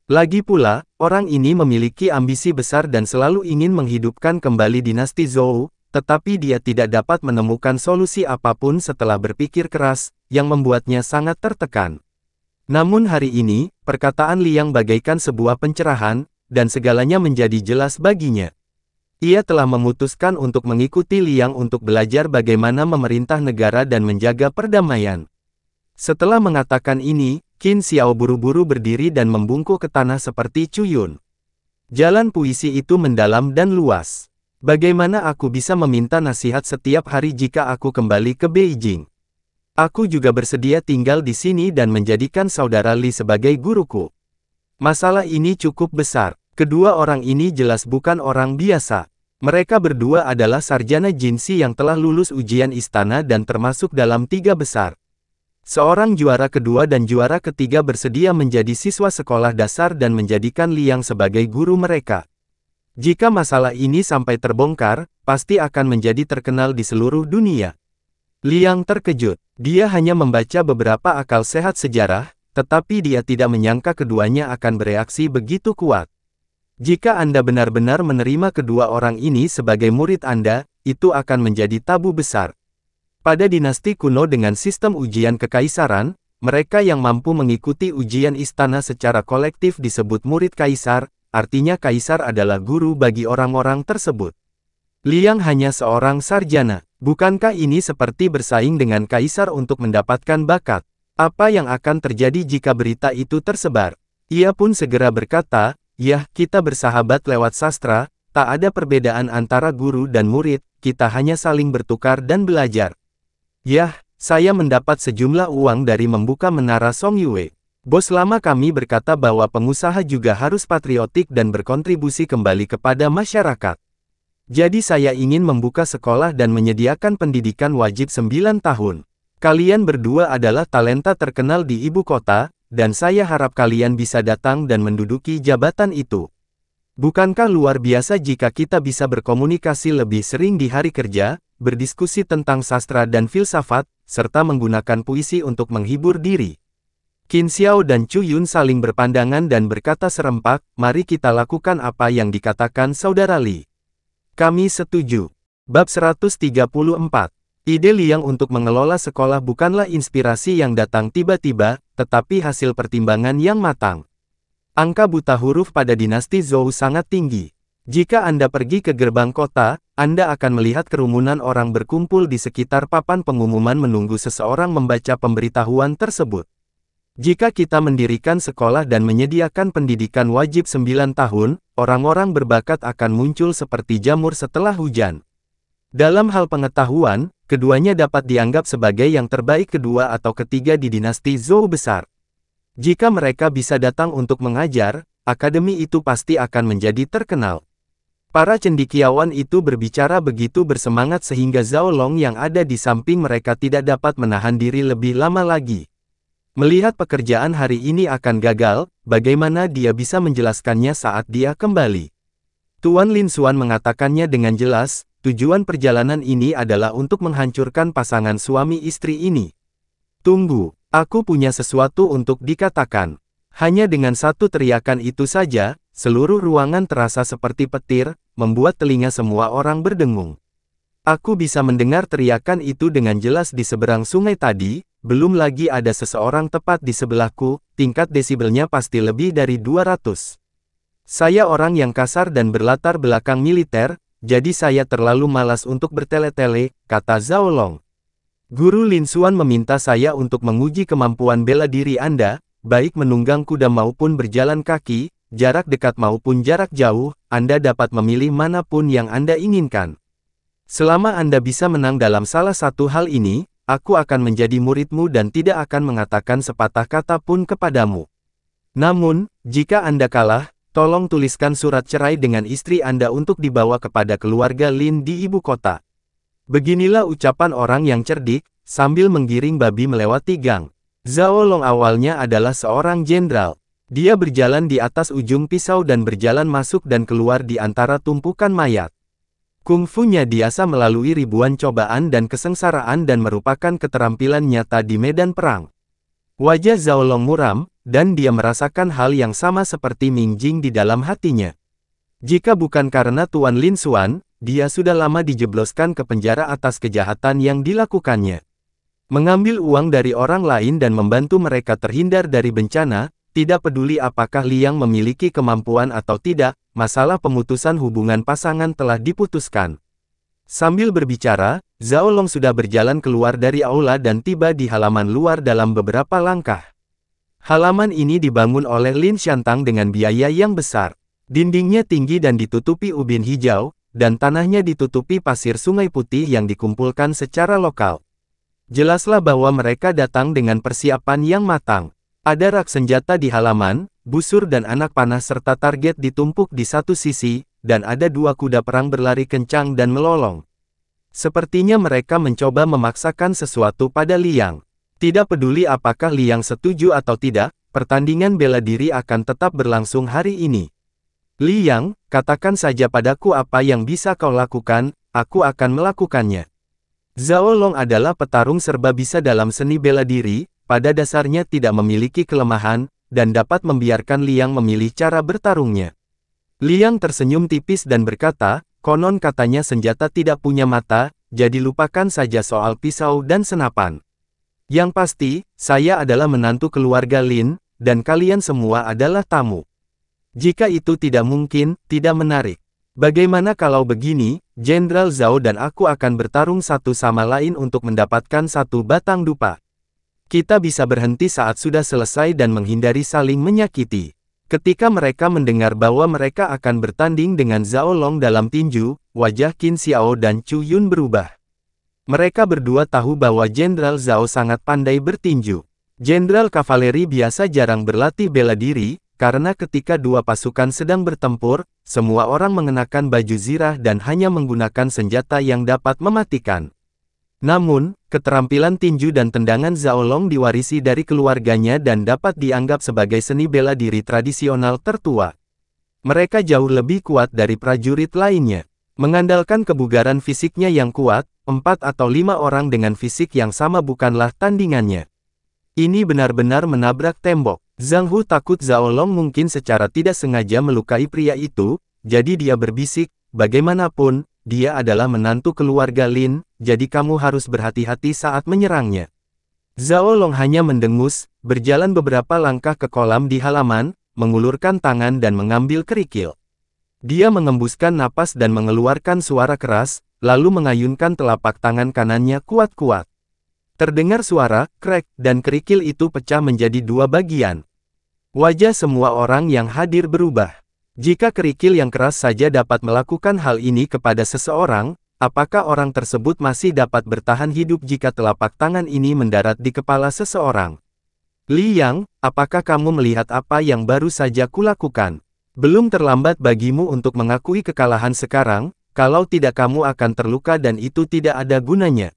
Lagi pula, orang ini memiliki ambisi besar dan selalu ingin menghidupkan kembali dinasti Zhou, tetapi dia tidak dapat menemukan solusi apapun setelah berpikir keras, yang membuatnya sangat tertekan. Namun hari ini, perkataan Liang bagaikan sebuah pencerahan, dan segalanya menjadi jelas baginya. Ia telah memutuskan untuk mengikuti Liang untuk belajar bagaimana memerintah negara dan menjaga perdamaian. Setelah mengatakan ini, Qin Xiao buru-buru berdiri dan membungkuk ke tanah seperti Chu Yun. Jalan puisi itu mendalam dan luas. Bagaimana aku bisa meminta nasihat setiap hari jika aku kembali ke Beijing? Aku juga bersedia tinggal di sini dan menjadikan Saudara Li sebagai guruku. Masalah ini cukup besar. Kedua orang ini jelas bukan orang biasa. Mereka berdua adalah sarjana Jinsi yang telah lulus ujian istana dan termasuk dalam 3 besar. Seorang juara kedua dan juara ketiga bersedia menjadi siswa sekolah dasar dan menjadikan Liang sebagai guru mereka. Jika masalah ini sampai terbongkar, pasti akan menjadi terkenal di seluruh dunia. Liang terkejut. Dia hanya membaca beberapa akal sehat sejarah, tetapi dia tidak menyangka keduanya akan bereaksi begitu kuat. Jika Anda benar-benar menerima kedua orang ini sebagai murid Anda, itu akan menjadi tabu besar. Pada dinasti kuno dengan sistem ujian kekaisaran, mereka yang mampu mengikuti ujian istana secara kolektif disebut murid kaisar, artinya kaisar adalah guru bagi orang-orang tersebut. Liang hanya seorang sarjana. Bukankah ini seperti bersaing dengan kaisar untuk mendapatkan bakat? Apa yang akan terjadi jika berita itu tersebar? Ia pun segera berkata, "Yah, kita bersahabat lewat sastra, tak ada perbedaan antara guru dan murid, kita hanya saling bertukar dan belajar." Yah, saya mendapat sejumlah uang dari membuka menara Song Yue. Bos lama kami berkata bahwa pengusaha juga harus patriotik dan berkontribusi kembali kepada masyarakat. Jadi saya ingin membuka sekolah dan menyediakan pendidikan wajib 9 tahun. Kalian berdua adalah talenta terkenal di ibu kota, dan saya harap kalian bisa datang dan menduduki jabatan itu. Bukankah luar biasa jika kita bisa berkomunikasi lebih sering di hari kerja, berdiskusi tentang sastra dan filsafat, serta menggunakan puisi untuk menghibur diri? Qin Xiao dan Chu Yun saling berpandangan dan berkata serempak, "Mari kita lakukan apa yang dikatakan Saudara Li." Kami setuju. Bab 134. Ide Liang untuk mengelola sekolah bukanlah inspirasi yang datang tiba-tiba, tetapi hasil pertimbangan yang matang. Angka buta huruf pada dinasti Zhou sangat tinggi. Jika Anda pergi ke gerbang kota, Anda akan melihat kerumunan orang berkumpul di sekitar papan pengumuman menunggu seseorang membaca pemberitahuan tersebut. Jika kita mendirikan sekolah dan menyediakan pendidikan wajib 9 tahun, orang-orang berbakat akan muncul seperti jamur setelah hujan. Dalam hal pengetahuan, keduanya dapat dianggap sebagai yang terbaik kedua atau ketiga di dinasti Zhou besar. Jika mereka bisa datang untuk mengajar, akademi itu pasti akan menjadi terkenal. Para cendekiawan itu berbicara begitu bersemangat sehingga Zhao Long yang ada di samping mereka tidak dapat menahan diri lebih lama lagi. Melihat pekerjaan hari ini akan gagal, bagaimana dia bisa menjelaskannya saat dia kembali? Tuan Lin Xuan mengatakannya dengan jelas, tujuan perjalanan ini adalah untuk menghancurkan pasangan suami istri ini. Tunggu, aku punya sesuatu untuk dikatakan. Hanya dengan satu teriakan itu saja, seluruh ruangan terasa seperti petir, membuat telinga semua orang berdengung. Aku bisa mendengar teriakan itu dengan jelas di seberang sungai tadi, belum lagi ada seseorang tepat di sebelahku, tingkat desibelnya pasti lebih dari 200. Saya orang yang kasar dan berlatar belakang militer, jadi saya terlalu malas untuk bertele-tele, kata Zhao Long. Guru Lin Xuan meminta saya untuk menguji kemampuan bela diri Anda, baik menunggang kuda maupun berjalan kaki, jarak dekat maupun jarak jauh, Anda dapat memilih manapun yang Anda inginkan. Selama Anda bisa menang dalam salah satu hal ini, aku akan menjadi muridmu dan tidak akan mengatakan sepatah kata pun kepadamu. Namun, jika Anda kalah, tolong tuliskan surat cerai dengan istri Anda untuk dibawa kepada keluarga Lin di ibu kota. Beginilah ucapan orang yang cerdik, sambil menggiring babi melewati gang. Zhao Long awalnya adalah seorang jenderal. Dia berjalan di atas ujung pisau dan berjalan masuk dan keluar di antara tumpukan mayat. Kungfunya biasa melalui ribuan cobaan dan kesengsaraan dan merupakan keterampilan nyata di medan perang. Wajah Zhao Long muram, dan dia merasakan hal yang sama seperti Ming Jing di dalam hatinya. Jika bukan karena Tuan Lin Xuan, dia sudah lama dijebloskan ke penjara atas kejahatan yang dilakukannya. Mengambil uang dari orang lain dan membantu mereka terhindar dari bencana, tidak peduli apakah Liang memiliki kemampuan atau tidak, masalah pemutusan hubungan pasangan telah diputuskan. Sambil berbicara, Zhao Long sudah berjalan keluar dari aula dan tiba di halaman luar dalam beberapa langkah. Halaman ini dibangun oleh Lin Xiantang dengan biaya yang besar. Dindingnya tinggi dan ditutupi ubin hijau, dan tanahnya ditutupi pasir sungai putih yang dikumpulkan secara lokal. Jelaslah bahwa mereka datang dengan persiapan yang matang. Ada rak senjata di halaman, busur dan anak panah serta target ditumpuk di satu sisi, dan ada 2 kuda perang berlari kencang dan melolong. Sepertinya mereka mencoba memaksakan sesuatu pada Liang. Tidak peduli apakah Liang setuju atau tidak, pertandingan bela diri akan tetap berlangsung hari ini. Liang, katakan saja padaku apa yang bisa kau lakukan, aku akan melakukannya. Zhao Long adalah petarung serba bisa dalam seni bela diri, pada dasarnya tidak memiliki kelemahan, dan dapat membiarkan Liang memilih cara bertarungnya. Liang tersenyum tipis dan berkata, konon katanya senjata tidak punya mata, jadi lupakan saja soal pisau dan senapan. Yang pasti, saya adalah menantu keluarga Lin, dan kalian semua adalah tamu. Jika itu tidak mungkin, tidak menarik. Bagaimana kalau begini, Jenderal Zhao dan aku akan bertarung satu sama lain untuk mendapatkan satu batang dupa. Kita bisa berhenti saat sudah selesai dan menghindari saling menyakiti. Ketika mereka mendengar bahwa mereka akan bertanding dengan Zhao Long dalam tinju, wajah Qin Xiao dan Chu Yun berubah. Mereka berdua tahu bahwa Jenderal Zhao sangat pandai bertinju. Jenderal kavaleri biasa jarang berlatih bela diri, karena ketika dua pasukan sedang bertempur, semua orang mengenakan baju zirah dan hanya menggunakan senjata yang dapat mematikan. Namun, keterampilan tinju dan tendangan Zhao Long diwarisi dari keluarganya dan dapat dianggap sebagai seni bela diri tradisional tertua. Mereka jauh lebih kuat dari prajurit lainnya. Mengandalkan kebugaran fisiknya yang kuat, 4 atau 5 orang dengan fisik yang sama bukanlah tandingannya. Ini benar-benar menabrak tembok. Zhang Hu takut Zhao Long mungkin secara tidak sengaja melukai pria itu, jadi dia berbisik, bagaimanapun, dia adalah menantu keluarga Lin, jadi kamu harus berhati-hati saat menyerangnya. Zhao Long hanya mendengus, berjalan beberapa langkah ke kolam di halaman, mengulurkan tangan dan mengambil kerikil. Dia mengembuskan napas dan mengeluarkan suara keras, lalu mengayunkan telapak tangan kanannya kuat-kuat. Terdengar suara, krek, dan kerikil itu pecah menjadi dua bagian. Wajah semua orang yang hadir berubah. Jika kerikil yang keras saja dapat melakukan hal ini kepada seseorang, apakah orang tersebut masih dapat bertahan hidup jika telapak tangan ini mendarat di kepala seseorang? Li Yang, apakah kamu melihat apa yang baru saja kulakukan? Belum terlambat bagimu untuk mengakui kekalahan sekarang, kalau tidak kamu akan terluka dan itu tidak ada gunanya.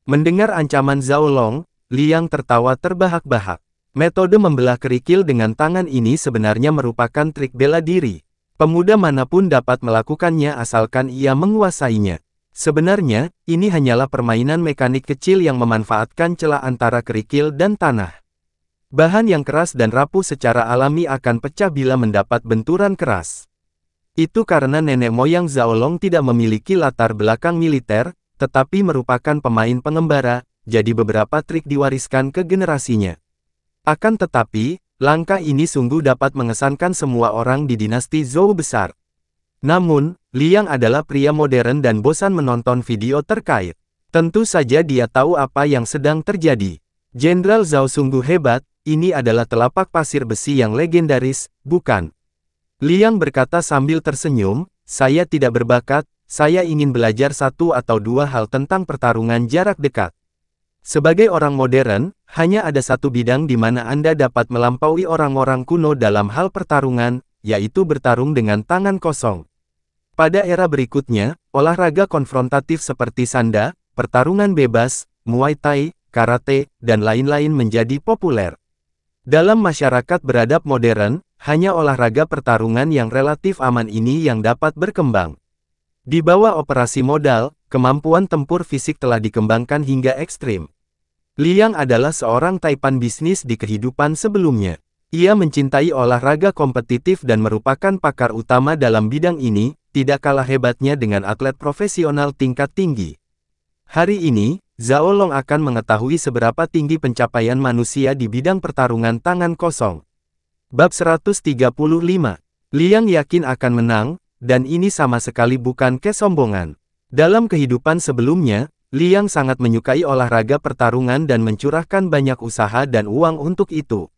Mendengar ancaman Zhao Long, Li Yang tertawa terbahak-bahak. Metode membelah kerikil dengan tangan ini sebenarnya merupakan trik bela diri. Pemuda manapun dapat melakukannya asalkan ia menguasainya. Sebenarnya, ini hanyalah permainan mekanik kecil yang memanfaatkan celah antara kerikil dan tanah. Bahan yang keras dan rapuh secara alami akan pecah bila mendapat benturan keras. Itu karena nenek moyang Zhao Long tidak memiliki latar belakang militer, tetapi merupakan pemain pengembara, jadi beberapa trik diwariskan ke generasinya. Akan tetapi, langkah ini sungguh dapat mengesankan semua orang di dinasti Zhou besar. Namun, Li Yang adalah pria modern dan bosan menonton video terkait. Tentu saja dia tahu apa yang sedang terjadi. Jenderal Zhao sungguh hebat, ini adalah telapak pasir besi yang legendaris, bukan? Li Yang berkata sambil tersenyum, saya tidak berbakat, saya ingin belajar satu atau dua hal tentang pertarungan jarak dekat. Sebagai orang modern, hanya ada satu bidang di mana Anda dapat melampaui orang-orang kuno dalam hal pertarungan, yaitu bertarung dengan tangan kosong. Pada era berikutnya, olahraga konfrontatif seperti sanda, pertarungan bebas, Muay Thai, karate, dan lain-lain menjadi populer. Dalam masyarakat beradab modern, hanya olahraga pertarungan yang relatif aman ini yang dapat berkembang. Di bawah operasi modal, kemampuan tempur fisik telah dikembangkan hingga ekstrim. Li Yang adalah seorang taipan bisnis di kehidupan sebelumnya. Ia mencintai olahraga kompetitif dan merupakan pakar utama dalam bidang ini, tidak kalah hebatnya dengan atlet profesional tingkat tinggi. Hari ini, Zhao Long akan mengetahui seberapa tinggi pencapaian manusia di bidang pertarungan tangan kosong. Bab 135. Li Yang yakin akan menang, dan ini sama sekali bukan kesombongan. Dalam kehidupan sebelumnya, Li Yang sangat menyukai olahraga pertarungan dan mencurahkan banyak usaha dan uang untuk itu.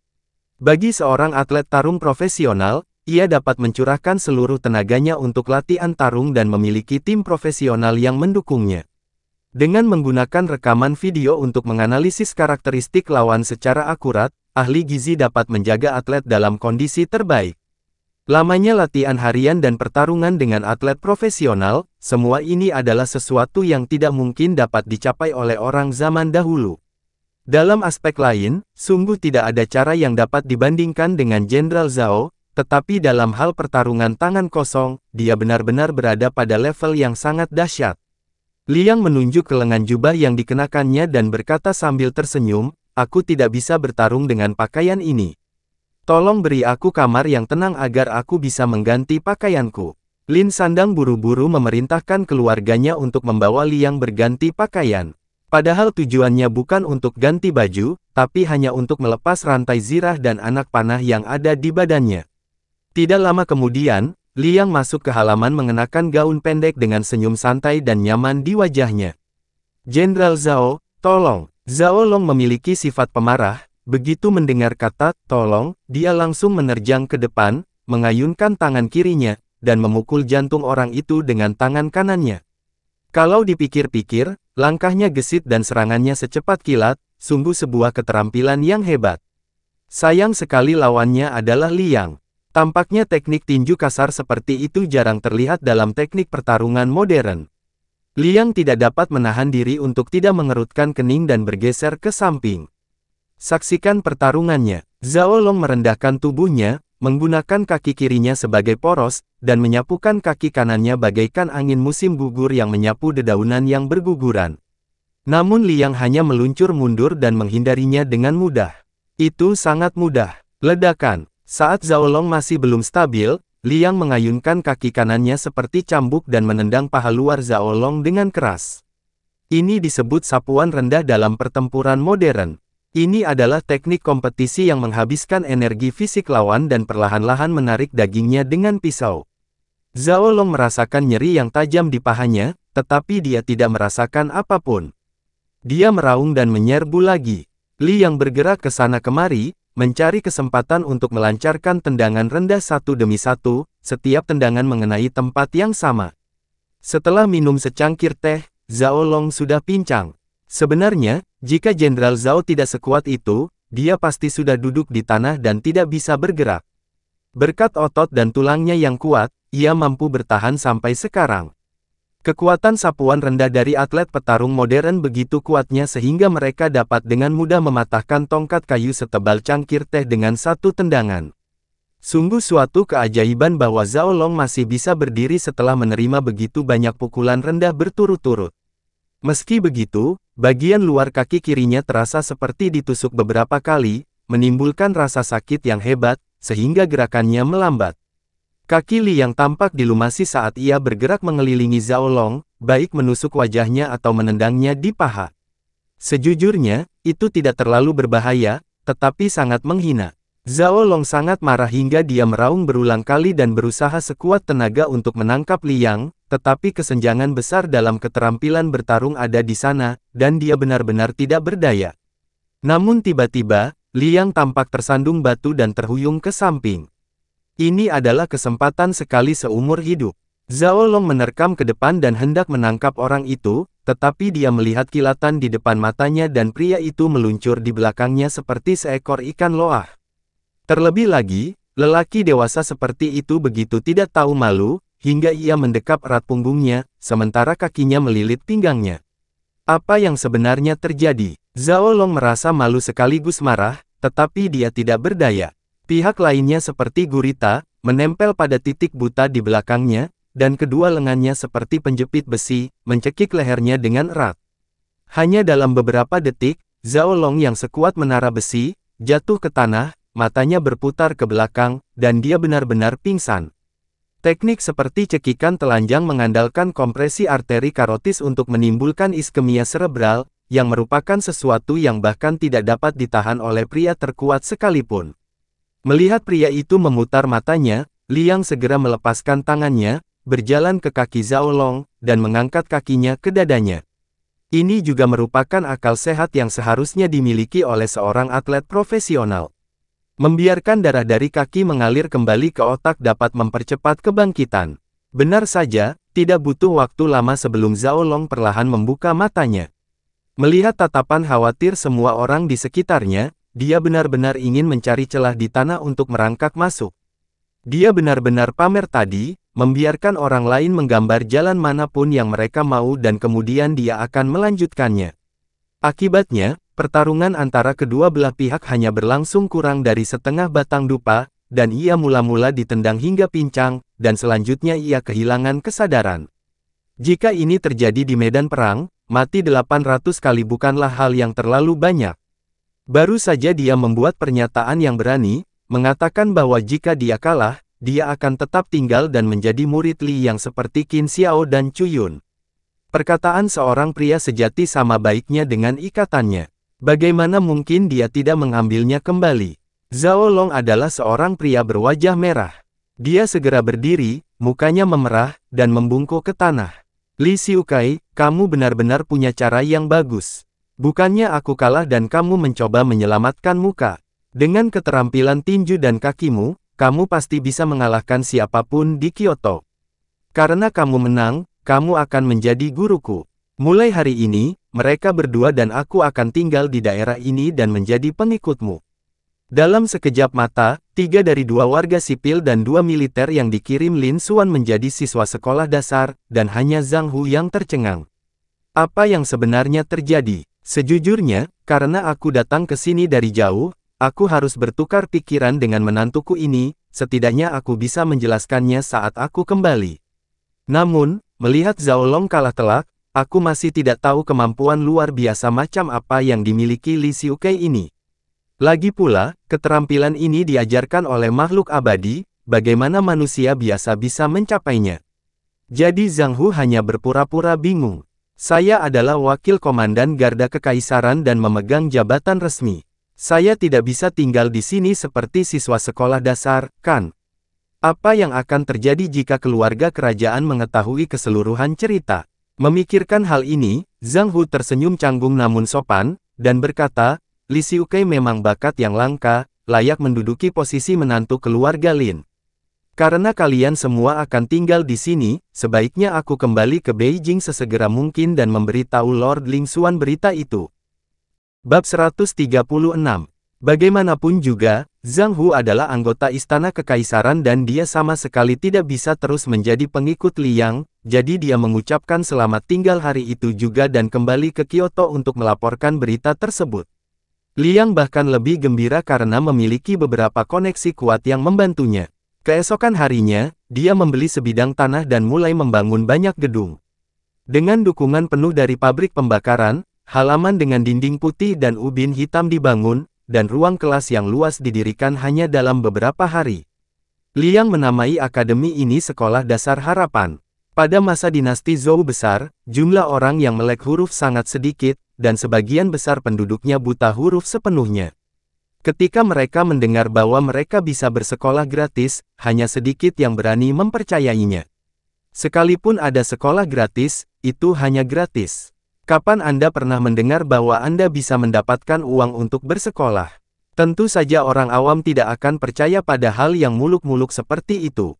Bagi seorang atlet tarung profesional, ia dapat mencurahkan seluruh tenaganya untuk latihan tarung dan memiliki tim profesional yang mendukungnya. Dengan menggunakan rekaman video untuk menganalisis karakteristik lawan secara akurat, ahli gizi dapat menjaga atlet dalam kondisi terbaik. Lamanya latihan harian dan pertarungan dengan atlet profesional, semua ini adalah sesuatu yang tidak mungkin dapat dicapai oleh orang zaman dahulu. Dalam aspek lain, sungguh tidak ada cara yang dapat dibandingkan dengan Jenderal Zhao, tetapi dalam hal pertarungan tangan kosong, dia benar-benar berada pada level yang sangat dahsyat. Li Yang menunjuk ke lengan jubah yang dikenakannya dan berkata sambil tersenyum, aku tidak bisa bertarung dengan pakaian ini. Tolong beri aku kamar yang tenang agar aku bisa mengganti pakaianku. Lin Sandang buru-buru memerintahkan keluarganya untuk membawa Liang berganti pakaian. Padahal tujuannya bukan untuk ganti baju, tapi hanya untuk melepas rantai zirah dan anak panah yang ada di badannya. Tidak lama kemudian, Liang masuk ke halaman mengenakan gaun pendek dengan senyum santai dan nyaman di wajahnya. Jenderal Zhao, tolong. Zhao Long memiliki sifat pemarah, begitu mendengar kata tolong, dia langsung menerjang ke depan, mengayunkan tangan kirinya, dan memukul jantung orang itu dengan tangan kanannya. Kalau dipikir-pikir, langkahnya gesit dan serangannya secepat kilat, sungguh sebuah keterampilan yang hebat. Sayang sekali lawannya adalah Liang. Tampaknya teknik tinju kasar seperti itu jarang terlihat dalam teknik pertarungan modern. Liang tidak dapat menahan diri untuk tidak mengerutkan kening dan bergeser ke samping. Saksikan pertarungannya. Zhao Long merendahkan tubuhnya, menggunakan kaki kirinya sebagai poros, dan menyapukan kaki kanannya bagaikan angin musim gugur yang menyapu dedaunan yang berguguran. Namun Liang hanya meluncur mundur dan menghindarinya dengan mudah. Itu sangat mudah. Ledakan. Saat Zhao Long masih belum stabil, Liang mengayunkan kaki kanannya seperti cambuk dan menendang paha luar Zhao Long dengan keras. Ini disebut sapuan rendah dalam pertempuran modern. Ini adalah teknik kompetisi yang menghabiskan energi fisik lawan dan perlahan-lahan menarik dagingnya dengan pisau. Zhao Long merasakan nyeri yang tajam di pahanya, tetapi dia tidak merasakan apapun. Dia meraung dan menyerbu lagi. Liang bergerak ke sana kemari, mencari kesempatan untuk melancarkan tendangan rendah satu demi satu, setiap tendangan mengenai tempat yang sama. Setelah minum secangkir teh, Zhao Long sudah pincang. Sebenarnya, jika Jenderal Zhao tidak sekuat itu, dia pasti sudah duduk di tanah dan tidak bisa bergerak. Berkat otot dan tulangnya yang kuat, ia mampu bertahan sampai sekarang. Kekuatan sapuan rendah dari atlet petarung modern begitu kuatnya sehingga mereka dapat dengan mudah mematahkan tongkat kayu setebal cangkir teh dengan satu tendangan. Sungguh suatu keajaiban bahwa Zhao Long masih bisa berdiri setelah menerima begitu banyak pukulan rendah berturut-turut. Meski begitu, bagian luar kaki kirinya terasa seperti ditusuk beberapa kali, menimbulkan rasa sakit yang hebat, sehingga gerakannya melambat. Kaki Liang tampak dilumasi saat ia bergerak mengelilingi Zhao Long, baik menusuk wajahnya atau menendangnya di paha. Sejujurnya, itu tidak terlalu berbahaya, tetapi sangat menghina. Zhao Long sangat marah hingga dia meraung berulang kali dan berusaha sekuat tenaga untuk menangkap Liang, tetapi kesenjangan besar dalam keterampilan bertarung ada di sana, dan dia benar-benar tidak berdaya. Namun tiba-tiba, Liang tampak tersandung batu dan terhuyung ke samping. Ini adalah kesempatan sekali seumur hidup. Zhao Long menerkam ke depan dan hendak menangkap orang itu, tetapi dia melihat kilatan di depan matanya dan pria itu meluncur di belakangnya seperti seekor ikan loah. Terlebih lagi, lelaki dewasa seperti itu begitu tidak tahu malu, hingga ia mendekap erat punggungnya, sementara kakinya melilit pinggangnya. Apa yang sebenarnya terjadi? Zhao Long merasa malu sekaligus marah, tetapi dia tidak berdaya. Pihak lainnya seperti gurita, menempel pada titik buta di belakangnya, dan kedua lengannya seperti penjepit besi, mencekik lehernya dengan erat. Hanya dalam beberapa detik, Zhao Long yang sekuat menara besi, jatuh ke tanah, matanya berputar ke belakang, dan dia benar-benar pingsan. Teknik seperti cekikan telanjang mengandalkan kompresi arteri karotis untuk menimbulkan iskemia serebral, yang merupakan sesuatu yang bahkan tidak dapat ditahan oleh pria terkuat sekalipun. Melihat pria itu memutar matanya, Liang segera melepaskan tangannya, berjalan ke kaki Zhao Long, dan mengangkat kakinya ke dadanya. Ini juga merupakan akal sehat yang seharusnya dimiliki oleh seorang atlet profesional. Membiarkan darah dari kaki mengalir kembali ke otak dapat mempercepat kebangkitan. Benar saja, tidak butuh waktu lama sebelum Zhao Long perlahan membuka matanya. Melihat tatapan khawatir semua orang di sekitarnya, dia benar-benar ingin mencari celah di tanah untuk merangkak masuk. Dia benar-benar pamer tadi, membiarkan orang lain menggambar jalan manapun yang mereka mau dan kemudian dia akan melanjutkannya. Akibatnya, pertarungan antara kedua belah pihak hanya berlangsung kurang dari setengah batang dupa, dan ia mula-mula ditendang hingga pincang, dan selanjutnya ia kehilangan kesadaran. Jika ini terjadi di medan perang, mati 800 kali bukanlah hal yang terlalu banyak. Baru saja dia membuat pernyataan yang berani, mengatakan bahwa jika dia kalah, dia akan tetap tinggal dan menjadi murid Li yang seperti Qin Xiao dan Chu Yun. Perkataan seorang pria sejati sama baiknya dengan ikatannya. Bagaimana mungkin dia tidak mengambilnya kembali? Zhao Long adalah seorang pria berwajah merah. Dia segera berdiri, mukanya memerah, dan membungkuk ke tanah. Li Xiukai, kamu benar-benar punya cara yang bagus. Bukannya aku kalah dan kamu mencoba menyelamatkan muka. Dengan keterampilan tinju dan kakimu, kamu pasti bisa mengalahkan siapapun di Kyoto. Karena kamu menang, kamu akan menjadi guruku. Mulai hari ini, mereka berdua dan aku akan tinggal di daerah ini dan menjadi pengikutmu. Dalam sekejap mata, 3 dari 2 warga sipil dan 2 militer yang dikirim Lin Xuan menjadi siswa sekolah dasar, dan hanya Zhang Hu yang tercengang. Apa yang sebenarnya terjadi? Sejujurnya, karena aku datang ke sini dari jauh, aku harus bertukar pikiran dengan menantuku ini, setidaknya aku bisa menjelaskannya saat aku kembali. Namun, melihat Zhao Long kalah telak, aku masih tidak tahu kemampuan luar biasa macam apa yang dimiliki Li Xiukai ini. Lagi pula, keterampilan ini diajarkan oleh makhluk abadi, bagaimana manusia biasa bisa mencapainya. Jadi Zhang Hu hanya berpura-pura bingung. Saya adalah wakil komandan Garda Kekaisaran dan memegang jabatan resmi. Saya tidak bisa tinggal di sini seperti siswa sekolah dasar, kan? Apa yang akan terjadi jika keluarga kerajaan mengetahui keseluruhan cerita? Memikirkan hal ini, Zhang Hu tersenyum canggung namun sopan, dan berkata, Li Xiukai memang bakat yang langka, layak menduduki posisi menantu keluarga Lin. Karena kalian semua akan tinggal di sini, sebaiknya aku kembali ke Beijing sesegera mungkin dan memberitahu Lord Ling Xuan berita itu. Bab 136. Bagaimanapun juga, Zhang Hu adalah anggota Istana Kekaisaran dan dia sama sekali tidak bisa terus menjadi pengikut Liang, jadi dia mengucapkan selamat tinggal hari itu juga dan kembali ke Kyoto untuk melaporkan berita tersebut. Liang bahkan lebih gembira karena memiliki beberapa koneksi kuat yang membantunya. Keesokan harinya, dia membeli sebidang tanah dan mulai membangun banyak gedung. Dengan dukungan penuh dari pabrik pembakaran, halaman dengan dinding putih dan ubin hitam dibangun, dan ruang kelas yang luas didirikan hanya dalam beberapa hari. Liang menamai akademi ini Sekolah Dasar Harapan. Pada masa dinasti Zhou besar, jumlah orang yang melek huruf sangat sedikit, dan sebagian besar penduduknya buta huruf sepenuhnya. Ketika mereka mendengar bahwa mereka bisa bersekolah gratis, hanya sedikit yang berani mempercayainya. Sekalipun ada sekolah gratis, itu hanya gratis. Kapan Anda pernah mendengar bahwa Anda bisa mendapatkan uang untuk bersekolah? Tentu saja orang awam tidak akan percaya pada hal yang muluk-muluk seperti itu.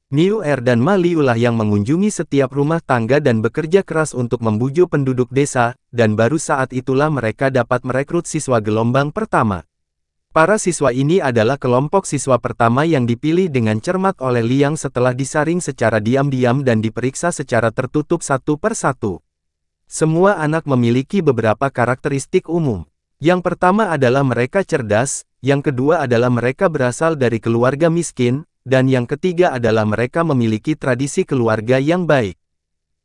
Niu Er dan Ma Liulah yang mengunjungi setiap rumah tangga dan bekerja keras untuk membujuk penduduk desa, dan baru saat itulah mereka dapat merekrut siswa gelombang pertama. Para siswa ini adalah kelompok siswa pertama yang dipilih dengan cermat oleh Liang setelah disaring secara diam-diam dan diperiksa secara tertutup satu per satu. Semua anak memiliki beberapa karakteristik umum. Yang pertama adalah mereka cerdas, yang kedua adalah mereka berasal dari keluarga miskin, dan yang ketiga adalah mereka memiliki tradisi keluarga yang baik.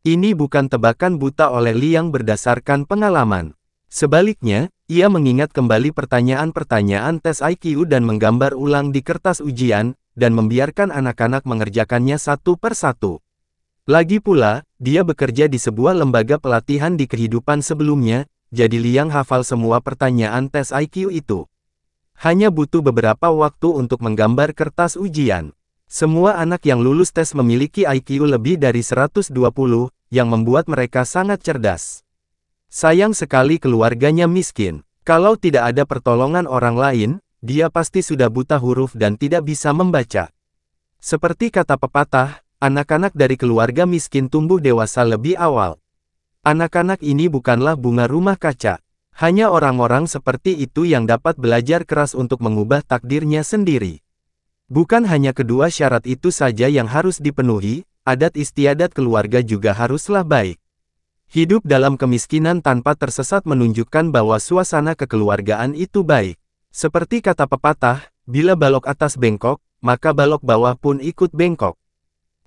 Ini bukan tebakan buta oleh Liang berdasarkan pengalaman. Sebaliknya, ia mengingat kembali pertanyaan-pertanyaan tes IQ dan menggambar ulang di kertas ujian, dan membiarkan anak-anak mengerjakannya satu per satu. Lagi pula, dia bekerja di sebuah lembaga pelatihan di kehidupan sebelumnya, jadi Liang hafal semua pertanyaan tes IQ itu. Hanya butuh beberapa waktu untuk menggambar kertas ujian. Semua anak yang lulus tes memiliki IQ lebih dari 120, yang membuat mereka sangat cerdas. Sayang sekali keluarganya miskin. Kalau tidak ada pertolongan orang lain, dia pasti sudah buta huruf dan tidak bisa membaca. Seperti kata pepatah, anak-anak dari keluarga miskin tumbuh dewasa lebih awal. Anak-anak ini bukanlah bunga rumah kaca. Hanya orang-orang seperti itu yang dapat belajar keras untuk mengubah takdirnya sendiri. Bukan hanya kedua syarat itu saja yang harus dipenuhi, adat istiadat keluarga juga haruslah baik. Hidup dalam kemiskinan tanpa tersesat menunjukkan bahwa suasana kekeluargaan itu baik. Seperti kata pepatah, bila balok atas bengkok, maka balok bawah pun ikut bengkok.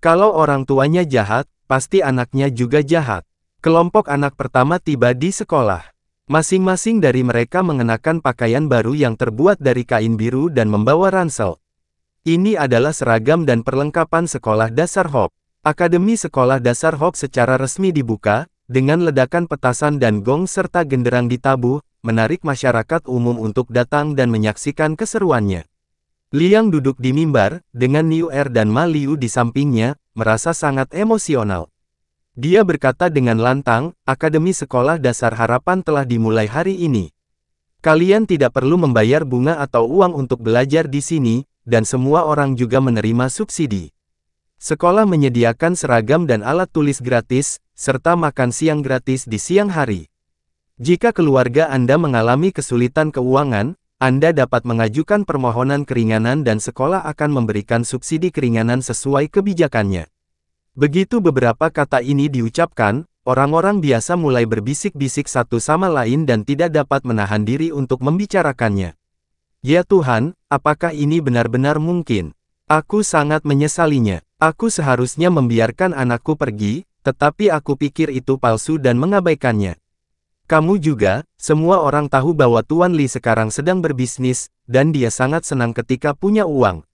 Kalau orang tuanya jahat, pasti anaknya juga jahat. Kelompok anak pertama tiba di sekolah. Masing-masing dari mereka mengenakan pakaian baru yang terbuat dari kain biru dan membawa ransel. Ini adalah seragam dan perlengkapan sekolah dasar Hope. Akademi Sekolah Dasar Hope secara resmi dibuka, dengan ledakan petasan dan gong serta genderang ditabuh, menarik masyarakat umum untuk datang dan menyaksikan keseruannya. Liang duduk di mimbar, dengan Niu Er dan Ma Liu di sampingnya, merasa sangat emosional. Dia berkata dengan lantang, Akademi Sekolah Dasar Harapan telah dimulai hari ini. Kalian tidak perlu membayar bunga atau uang untuk belajar di sini, dan semua orang juga menerima subsidi. Sekolah menyediakan seragam dan alat tulis gratis, serta makan siang gratis di siang hari. Jika keluarga Anda mengalami kesulitan keuangan, Anda dapat mengajukan permohonan keringanan dan sekolah akan memberikan subsidi keringanan sesuai kebijakannya. Begitu beberapa kata ini diucapkan, orang-orang biasa mulai berbisik-bisik satu sama lain dan tidak dapat menahan diri untuk membicarakannya. Ya Tuhan, apakah ini benar-benar mungkin? Aku sangat menyesalinya. Aku seharusnya membiarkan anakku pergi, tetapi aku pikir itu palsu dan mengabaikannya. Kamu juga, semua orang tahu bahwa Tuan Li sekarang sedang berbisnis, dan dia sangat senang ketika punya uang.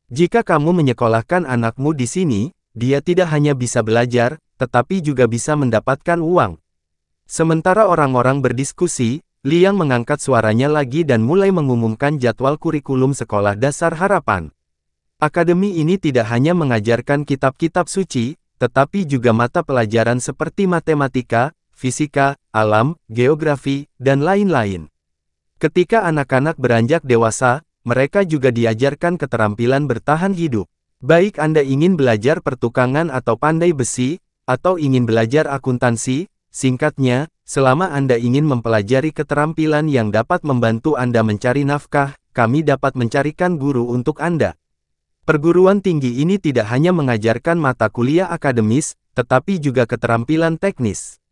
Jika kamu menyekolahkan anakmu di sini, dia tidak hanya bisa belajar, tetapi juga bisa mendapatkan uang. Sementara orang-orang berdiskusi, Liang mengangkat suaranya lagi dan mulai mengumumkan jadwal kurikulum Sekolah Dasar Harapan. Akademi ini tidak hanya mengajarkan kitab-kitab suci, tetapi juga mata pelajaran seperti matematika, fisika, alam, geografi, dan lain-lain. Ketika anak-anak beranjak dewasa, mereka juga diajarkan keterampilan bertahan hidup. Baik Anda ingin belajar pertukangan atau pandai besi, atau ingin belajar akuntansi, singkatnya, selama Anda ingin mempelajari keterampilan yang dapat membantu Anda mencari nafkah, kami dapat mencarikan guru untuk Anda. Perguruan tinggi ini tidak hanya mengajarkan mata kuliah akademis, tetapi juga keterampilan teknis.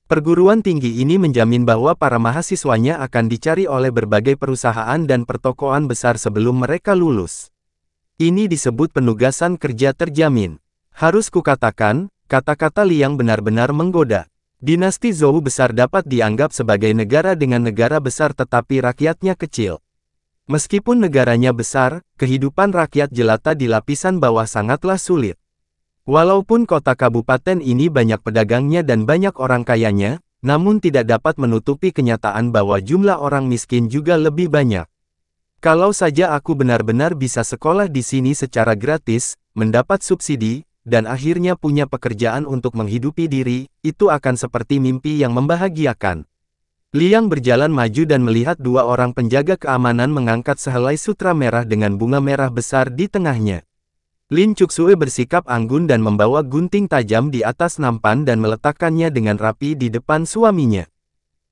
Perguruan tinggi ini menjamin bahwa para mahasiswanya akan dicari oleh berbagai perusahaan dan pertokoan besar sebelum mereka lulus. Ini disebut penugasan kerja terjamin. Harus kukatakan, kata-kata Liang benar-benar menggoda. Dinasti Zhou besar dapat dianggap sebagai negara dengan negara besar tetapi rakyatnya kecil. Meskipun negaranya besar, kehidupan rakyat jelata di lapisan bawah sangatlah sulit. Walaupun kota kabupaten ini banyak pedagangnya dan banyak orang kayanya, namun tidak dapat menutupi kenyataan bahwa jumlah orang miskin juga lebih banyak. Kalau saja aku benar-benar bisa sekolah di sini secara gratis, mendapat subsidi, dan akhirnya punya pekerjaan untuk menghidupi diri, itu akan seperti mimpi yang membahagiakan. Liang berjalan maju dan melihat dua orang penjaga keamanan mengangkat sehelai sutra merah dengan bunga merah besar di tengahnya. Lin Cuxue bersikap anggun dan membawa gunting tajam di atas nampan dan meletakkannya dengan rapi di depan suaminya.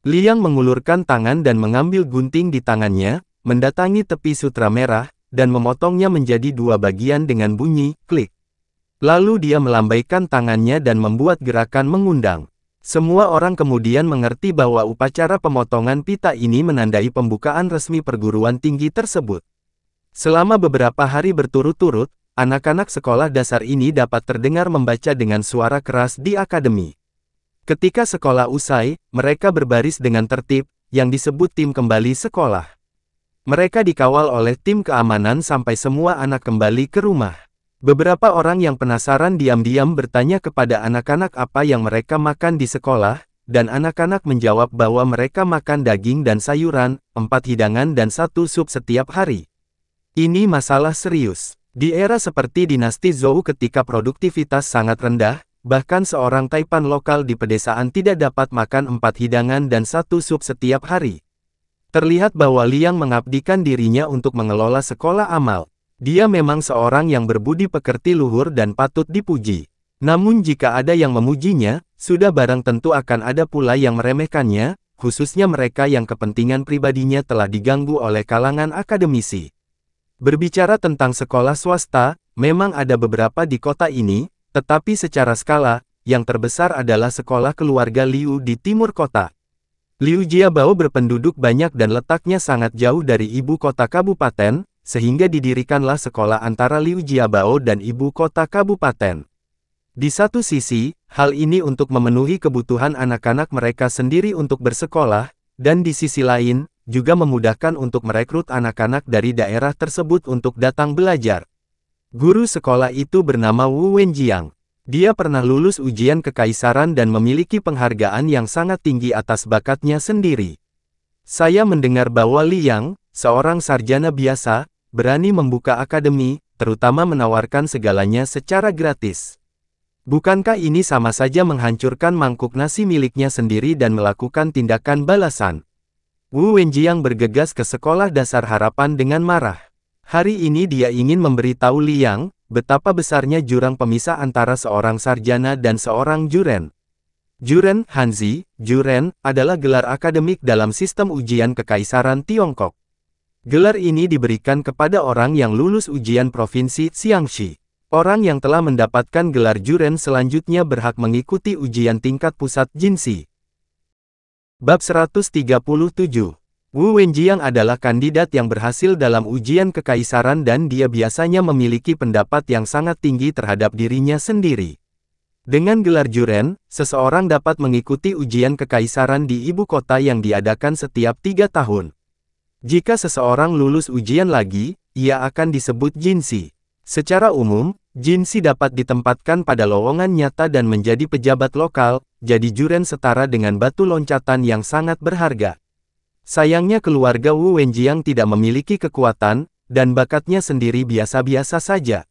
Liang mengulurkan tangan dan mengambil gunting di tangannya, mendatangi tepi sutra merah, dan memotongnya menjadi dua bagian dengan bunyi, klik. Lalu dia melambaikan tangannya dan membuat gerakan mengundang. Semua orang kemudian mengerti bahwa upacara pemotongan pita ini menandai pembukaan resmi perguruan tinggi tersebut. Selama beberapa hari berturut-turut, anak-anak sekolah dasar ini dapat terdengar membaca dengan suara keras di akademi. Ketika sekolah usai, mereka berbaris dengan tertib, yang disebut tim kembali sekolah. Mereka dikawal oleh tim keamanan sampai semua anak kembali ke rumah. Beberapa orang yang penasaran diam-diam bertanya kepada anak-anak apa yang mereka makan di sekolah, dan anak-anak menjawab bahwa mereka makan daging dan sayuran, 4 hidangan dan 1 sup setiap hari. Ini masalah serius. Di era seperti dinasti Zhou ketika produktivitas sangat rendah, bahkan seorang taipan lokal di pedesaan tidak dapat makan 4 hidangan dan 1 sup setiap hari. Terlihat bahwa Liang mengabdikan dirinya untuk mengelola sekolah amal. Dia memang seorang yang berbudi pekerti luhur dan patut dipuji. Namun jika ada yang memujinya, sudah barang tentu akan ada pula yang meremehkannya, khususnya mereka yang kepentingan pribadinya telah diganggu oleh kalangan akademisi. Berbicara tentang sekolah swasta, memang ada beberapa di kota ini, tetapi secara skala, yang terbesar adalah sekolah keluarga Liu di timur kota. Liu Jiabao berpenduduk banyak dan letaknya sangat jauh dari ibu kota kabupaten, sehingga didirikanlah sekolah antara Liu Jiabao dan ibu kota kabupaten. Di satu sisi, hal ini untuk memenuhi kebutuhan anak-anak mereka sendiri untuk bersekolah, dan di sisi lain, juga memudahkan untuk merekrut anak-anak dari daerah tersebut untuk datang belajar. Guru sekolah itu bernama Wu Wenjiang. Dia pernah lulus ujian kekaisaran dan memiliki penghargaan yang sangat tinggi atas bakatnya sendiri. Saya mendengar bahwa Liang, seorang sarjana biasa, berani membuka akademi, terutama menawarkan segalanya secara gratis. Bukankah ini sama saja menghancurkan mangkuk nasi miliknya sendiri dan melakukan tindakan balasan? Wu Wenjiang bergegas ke sekolah dasar harapan dengan marah. Hari ini dia ingin memberitahu Liang, betapa besarnya jurang pemisah antara seorang sarjana dan seorang juren. Juren, Hanzi, Juren, adalah gelar akademik dalam sistem ujian kekaisaran Tiongkok. Gelar ini diberikan kepada orang yang lulus ujian provinsi Xiangxi. Orang yang telah mendapatkan gelar Juren selanjutnya berhak mengikuti ujian tingkat pusat Jinsi. Bab 137. Wu Wenjiang adalah kandidat yang berhasil dalam ujian kekaisaran dan dia biasanya memiliki pendapat yang sangat tinggi terhadap dirinya sendiri. Dengan gelar Juren, seseorang dapat mengikuti ujian kekaisaran di ibu kota yang diadakan setiap 3 tahun. Jika seseorang lulus ujian lagi, ia akan disebut Jinsi. Secara umum, Jinsi dapat ditempatkan pada lowongan nyata dan menjadi pejabat lokal, jadi Juren setara dengan batu loncatan yang sangat berharga. Sayangnya keluarga Wu Wenjiang tidak memiliki kekuatan, dan bakatnya sendiri biasa-biasa saja.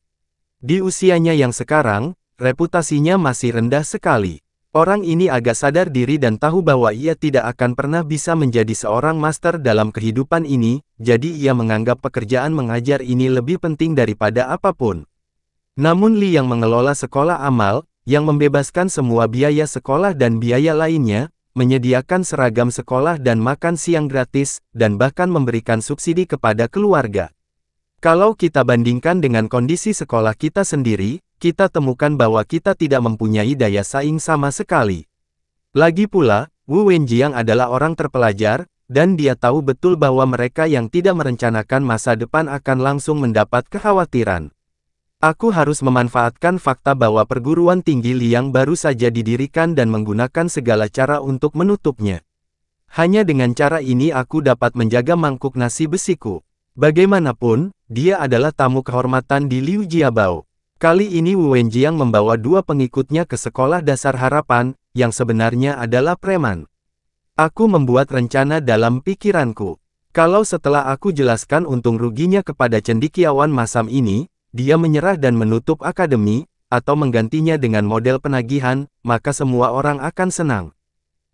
Di usianya yang sekarang, reputasinya masih rendah sekali. Orang ini agak sadar diri dan tahu bahwa ia tidak akan pernah bisa menjadi seorang master dalam kehidupan ini, jadi ia menganggap pekerjaan mengajar ini lebih penting daripada apapun. Namun Li yang mengelola sekolah amal, yang membebaskan semua biaya sekolah dan biaya lainnya, menyediakan seragam sekolah dan makan siang gratis, dan bahkan memberikan subsidi kepada keluarga. Kalau kita bandingkan dengan kondisi sekolah kita sendiri, kita temukan bahwa kita tidak mempunyai daya saing sama sekali. Lagi pula, Wu Wenjiang adalah orang terpelajar, dan dia tahu betul bahwa mereka yang tidak merencanakan masa depan akan langsung mendapat kekhawatiran. Aku harus memanfaatkan fakta bahwa perguruan tinggi Liang baru saja didirikan dan menggunakan segala cara untuk menutupnya. Hanya dengan cara ini aku dapat menjaga mangkuk nasi besiku. Bagaimanapun, dia adalah tamu kehormatan di Liu Jiabao. Kali ini Wu Wenjiang membawa 2 pengikutnya ke sekolah dasar harapan, yang sebenarnya adalah preman. Aku membuat rencana dalam pikiranku. Kalau setelah aku jelaskan untung ruginya kepada cendekiawan masam ini, dia menyerah dan menutup akademi, atau menggantinya dengan model penagihan, maka semua orang akan senang.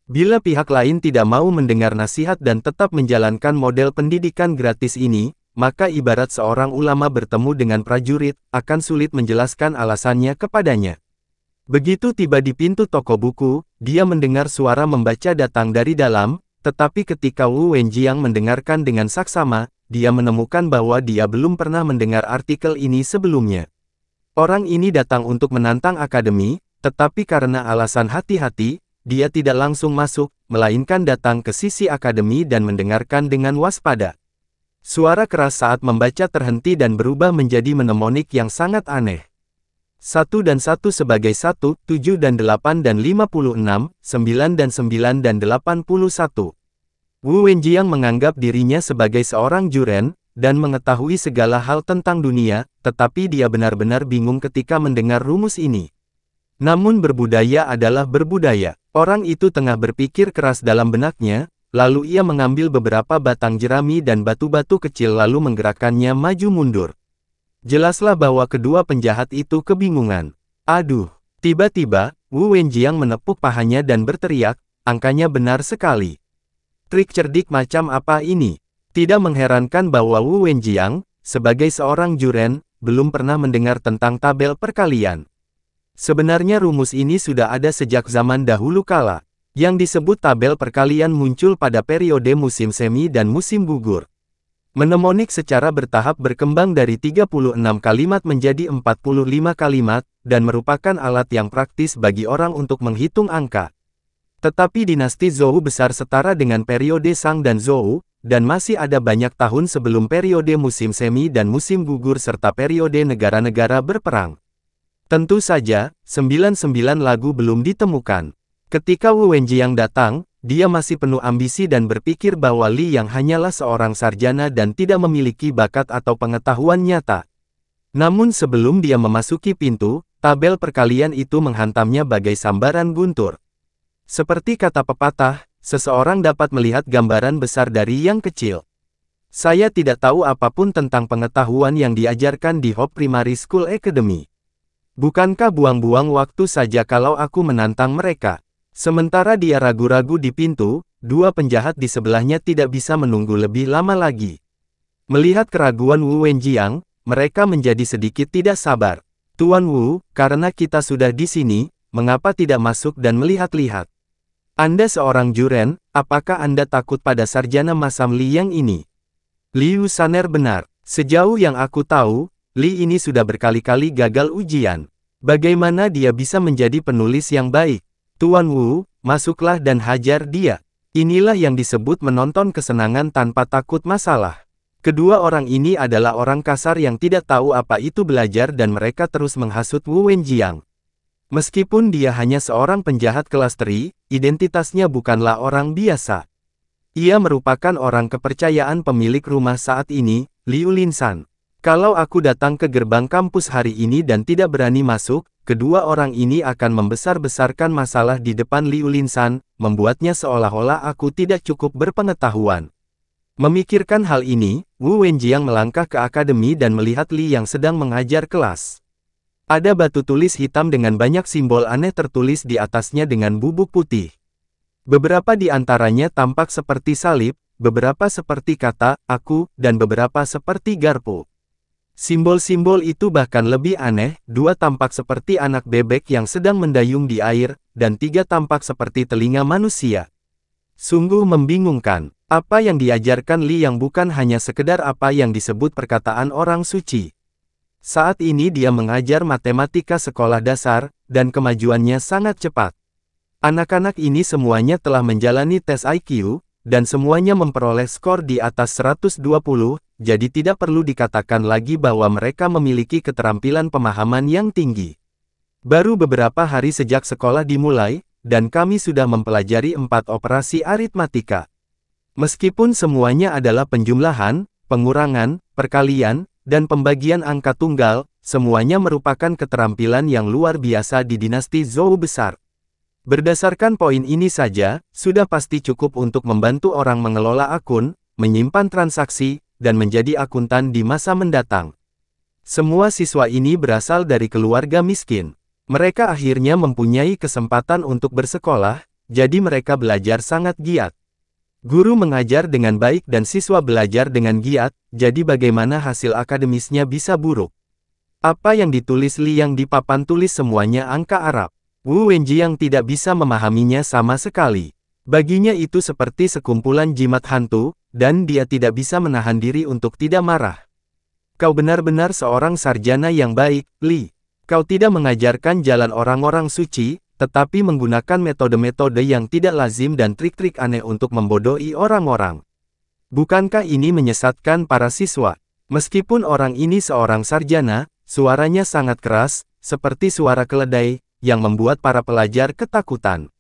Bila pihak lain tidak mau mendengar nasihat dan tetap menjalankan model pendidikan gratis ini, maka ibarat seorang ulama bertemu dengan prajurit, akan sulit menjelaskan alasannya kepadanya. Begitu tiba di pintu toko buku, dia mendengar suara membaca datang dari dalam, tetapi ketika Wu Wenjiang mendengarkan dengan saksama, dia menemukan bahwa dia belum pernah mendengar artikel ini sebelumnya. Orang ini datang untuk menantang akademi, tetapi karena alasan hati-hati, dia tidak langsung masuk, melainkan datang ke sisi akademi dan mendengarkan dengan waspada. Suara keras saat membaca terhenti dan berubah menjadi mnemonik yang sangat aneh. 1 dan 1 sebagai 1, 7 dan 8 dan 56, 9 dan 9 dan 81. Wu Wenjiang menganggap dirinya sebagai seorang juren, dan mengetahui segala hal tentang dunia, tetapi dia benar-benar bingung ketika mendengar rumus ini. Namun berbudaya adalah berbudaya. Orang itu tengah berpikir keras dalam benaknya, lalu ia mengambil beberapa batang jerami dan batu-batu kecil lalu menggerakkannya maju mundur. Jelaslah bahwa kedua penjahat itu kebingungan. Aduh! Tiba-tiba, Wu Wenjiang menepuk pahanya dan berteriak, angkanya benar sekali. Trik cerdik macam apa ini? Tidak mengherankan bahwa Wu Wenjiang, sebagai seorang juren, belum pernah mendengar tentang tabel perkalian. Sebenarnya rumus ini sudah ada sejak zaman dahulu kala. Yang disebut tabel perkalian muncul pada periode musim semi dan musim gugur. Mnemonik secara bertahap berkembang dari 36 kalimat menjadi 45 kalimat, dan merupakan alat yang praktis bagi orang untuk menghitung angka. Tetapi dinasti Zhou besar setara dengan periode Shang dan Zhou, dan masih ada banyak tahun sebelum periode musim semi dan musim gugur serta periode negara-negara berperang. Tentu saja, 99 lagu belum ditemukan. Ketika Wu Wenjiang datang, dia masih penuh ambisi dan berpikir bahwa Li Yang hanyalah seorang sarjana dan tidak memiliki bakat atau pengetahuan nyata. Namun sebelum dia memasuki pintu, tabel perkalian itu menghantamnya bagai sambaran guntur. Seperti kata pepatah, seseorang dapat melihat gambaran besar dari yang kecil. Saya tidak tahu apapun tentang pengetahuan yang diajarkan di Hope Primary School Academy. Bukankah buang-buang waktu saja kalau aku menantang mereka? Sementara dia ragu-ragu di pintu, dua penjahat di sebelahnya tidak bisa menunggu lebih lama lagi. Melihat keraguan Wu Wenjiang, mereka menjadi sedikit tidak sabar. Tuan Wu, karena kita sudah di sini, mengapa tidak masuk dan melihat-lihat? Anda seorang juren, apakah Anda takut pada sarjana masam Li Yang ini? Liu Saner benar. Sejauh yang aku tahu, Li ini sudah berkali-kali gagal ujian. Bagaimana dia bisa menjadi penulis yang baik? Tuan Wu, masuklah dan hajar dia. Inilah yang disebut menonton kesenangan tanpa takut masalah. Kedua orang ini adalah orang kasar yang tidak tahu apa itu belajar dan mereka terus menghasut Wu Wenjiang. Meskipun dia hanya seorang penjahat kelas teri, identitasnya bukanlah orang biasa. Ia merupakan orang kepercayaan pemilik rumah saat ini, Liu Linsan. Kalau aku datang ke gerbang kampus hari ini dan tidak berani masuk, kedua orang ini akan membesar-besarkan masalah di depan Liu Linsan, membuatnya seolah-olah aku tidak cukup berpengetahuan. Memikirkan hal ini, Wu Wenjiang melangkah ke akademi dan melihat Li yang sedang mengajar kelas. Ada batu tulis hitam dengan banyak simbol aneh tertulis di atasnya dengan bubuk putih. Beberapa di antaranya tampak seperti salib, beberapa seperti kata, aku, dan beberapa seperti garpu. Simbol-simbol itu bahkan lebih aneh, dua tampak seperti anak bebek yang sedang mendayung di air, dan tiga tampak seperti telinga manusia. Sungguh membingungkan, apa yang diajarkan Li yang bukan hanya sekedar apa yang disebut perkataan orang suci. Saat ini dia mengajar matematika sekolah dasar, dan kemajuannya sangat cepat. Anak-anak ini semuanya telah menjalani tes IQ, dan semuanya memperoleh skor di atas 120, jadi tidak perlu dikatakan lagi bahwa mereka memiliki keterampilan pemahaman yang tinggi. Baru beberapa hari sejak sekolah dimulai, dan kami sudah mempelajari 4 operasi aritmatika. Meskipun semuanya adalah penjumlahan, pengurangan, perkalian, dan pembagian angka tunggal, semuanya merupakan keterampilan yang luar biasa di dinasti Zhou besar. Berdasarkan poin ini saja, sudah pasti cukup untuk membantu orang mengelola akun, menyimpan transaksi, dan menjadi akuntan di masa mendatang. Semua siswa ini berasal dari keluarga miskin. Mereka akhirnya mempunyai kesempatan untuk bersekolah, jadi mereka belajar sangat giat. Guru mengajar dengan baik dan siswa belajar dengan giat, jadi bagaimana hasil akademisnya bisa buruk? Apa yang ditulis Li yang di papan tulis semuanya angka Arab. Wu Wenjiang tidak bisa memahaminya sama sekali. Baginya itu seperti sekumpulan jimat hantu, dan dia tidak bisa menahan diri untuk tidak marah. Kau benar-benar seorang sarjana yang baik, Li. Kau tidak mengajarkan jalan orang-orang suci, tetapi menggunakan metode-metode yang tidak lazim dan trik-trik aneh untuk membodohi orang-orang. Bukankah ini menyesatkan para siswa? Meskipun orang ini seorang sarjana, suaranya sangat keras, seperti suara keledai, yang membuat para pelajar ketakutan.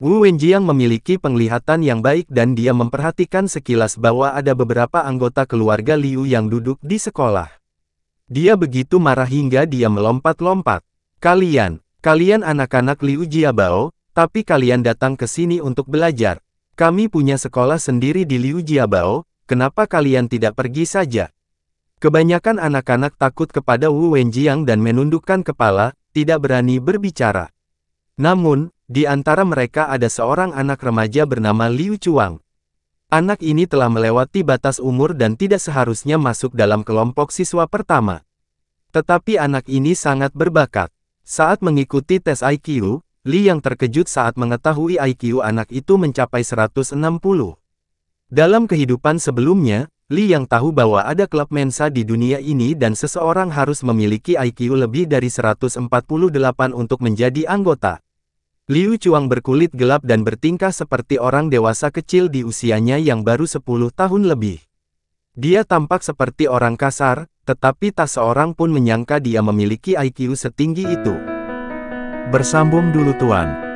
Wu Wenjiang memiliki penglihatan yang baik dan dia memperhatikan sekilas bahwa ada beberapa anggota keluarga Liu yang duduk di sekolah. Dia begitu marah hingga dia melompat-lompat. Kalian anak-anak Liu Jiabao, tapi kalian datang ke sini untuk belajar. Kami punya sekolah sendiri di Liu Jiabao, kenapa kalian tidak pergi saja? Kebanyakan anak-anak takut kepada Wu Wenjiang dan menundukkan kepala, tidak berani berbicara. Namun, di antara mereka ada seorang anak remaja bernama Liu Chuang. Anak ini telah melewati batas umur dan tidak seharusnya masuk dalam kelompok siswa pertama. Tetapi anak ini sangat berbakat. Saat mengikuti tes IQ, Li yang terkejut saat mengetahui IQ anak itu mencapai 160. Dalam kehidupan sebelumnya, Li yang tahu bahwa ada klub Mensa di dunia ini dan seseorang harus memiliki IQ lebih dari 148 untuk menjadi anggota. Liu Chuang berkulit gelap dan bertingkah seperti orang dewasa kecil di usianya yang baru 10 tahun lebih. Dia tampak seperti orang kasar, tetapi tak seorang pun menyangka dia memiliki IQ setinggi itu. Bersambung dulu tuan.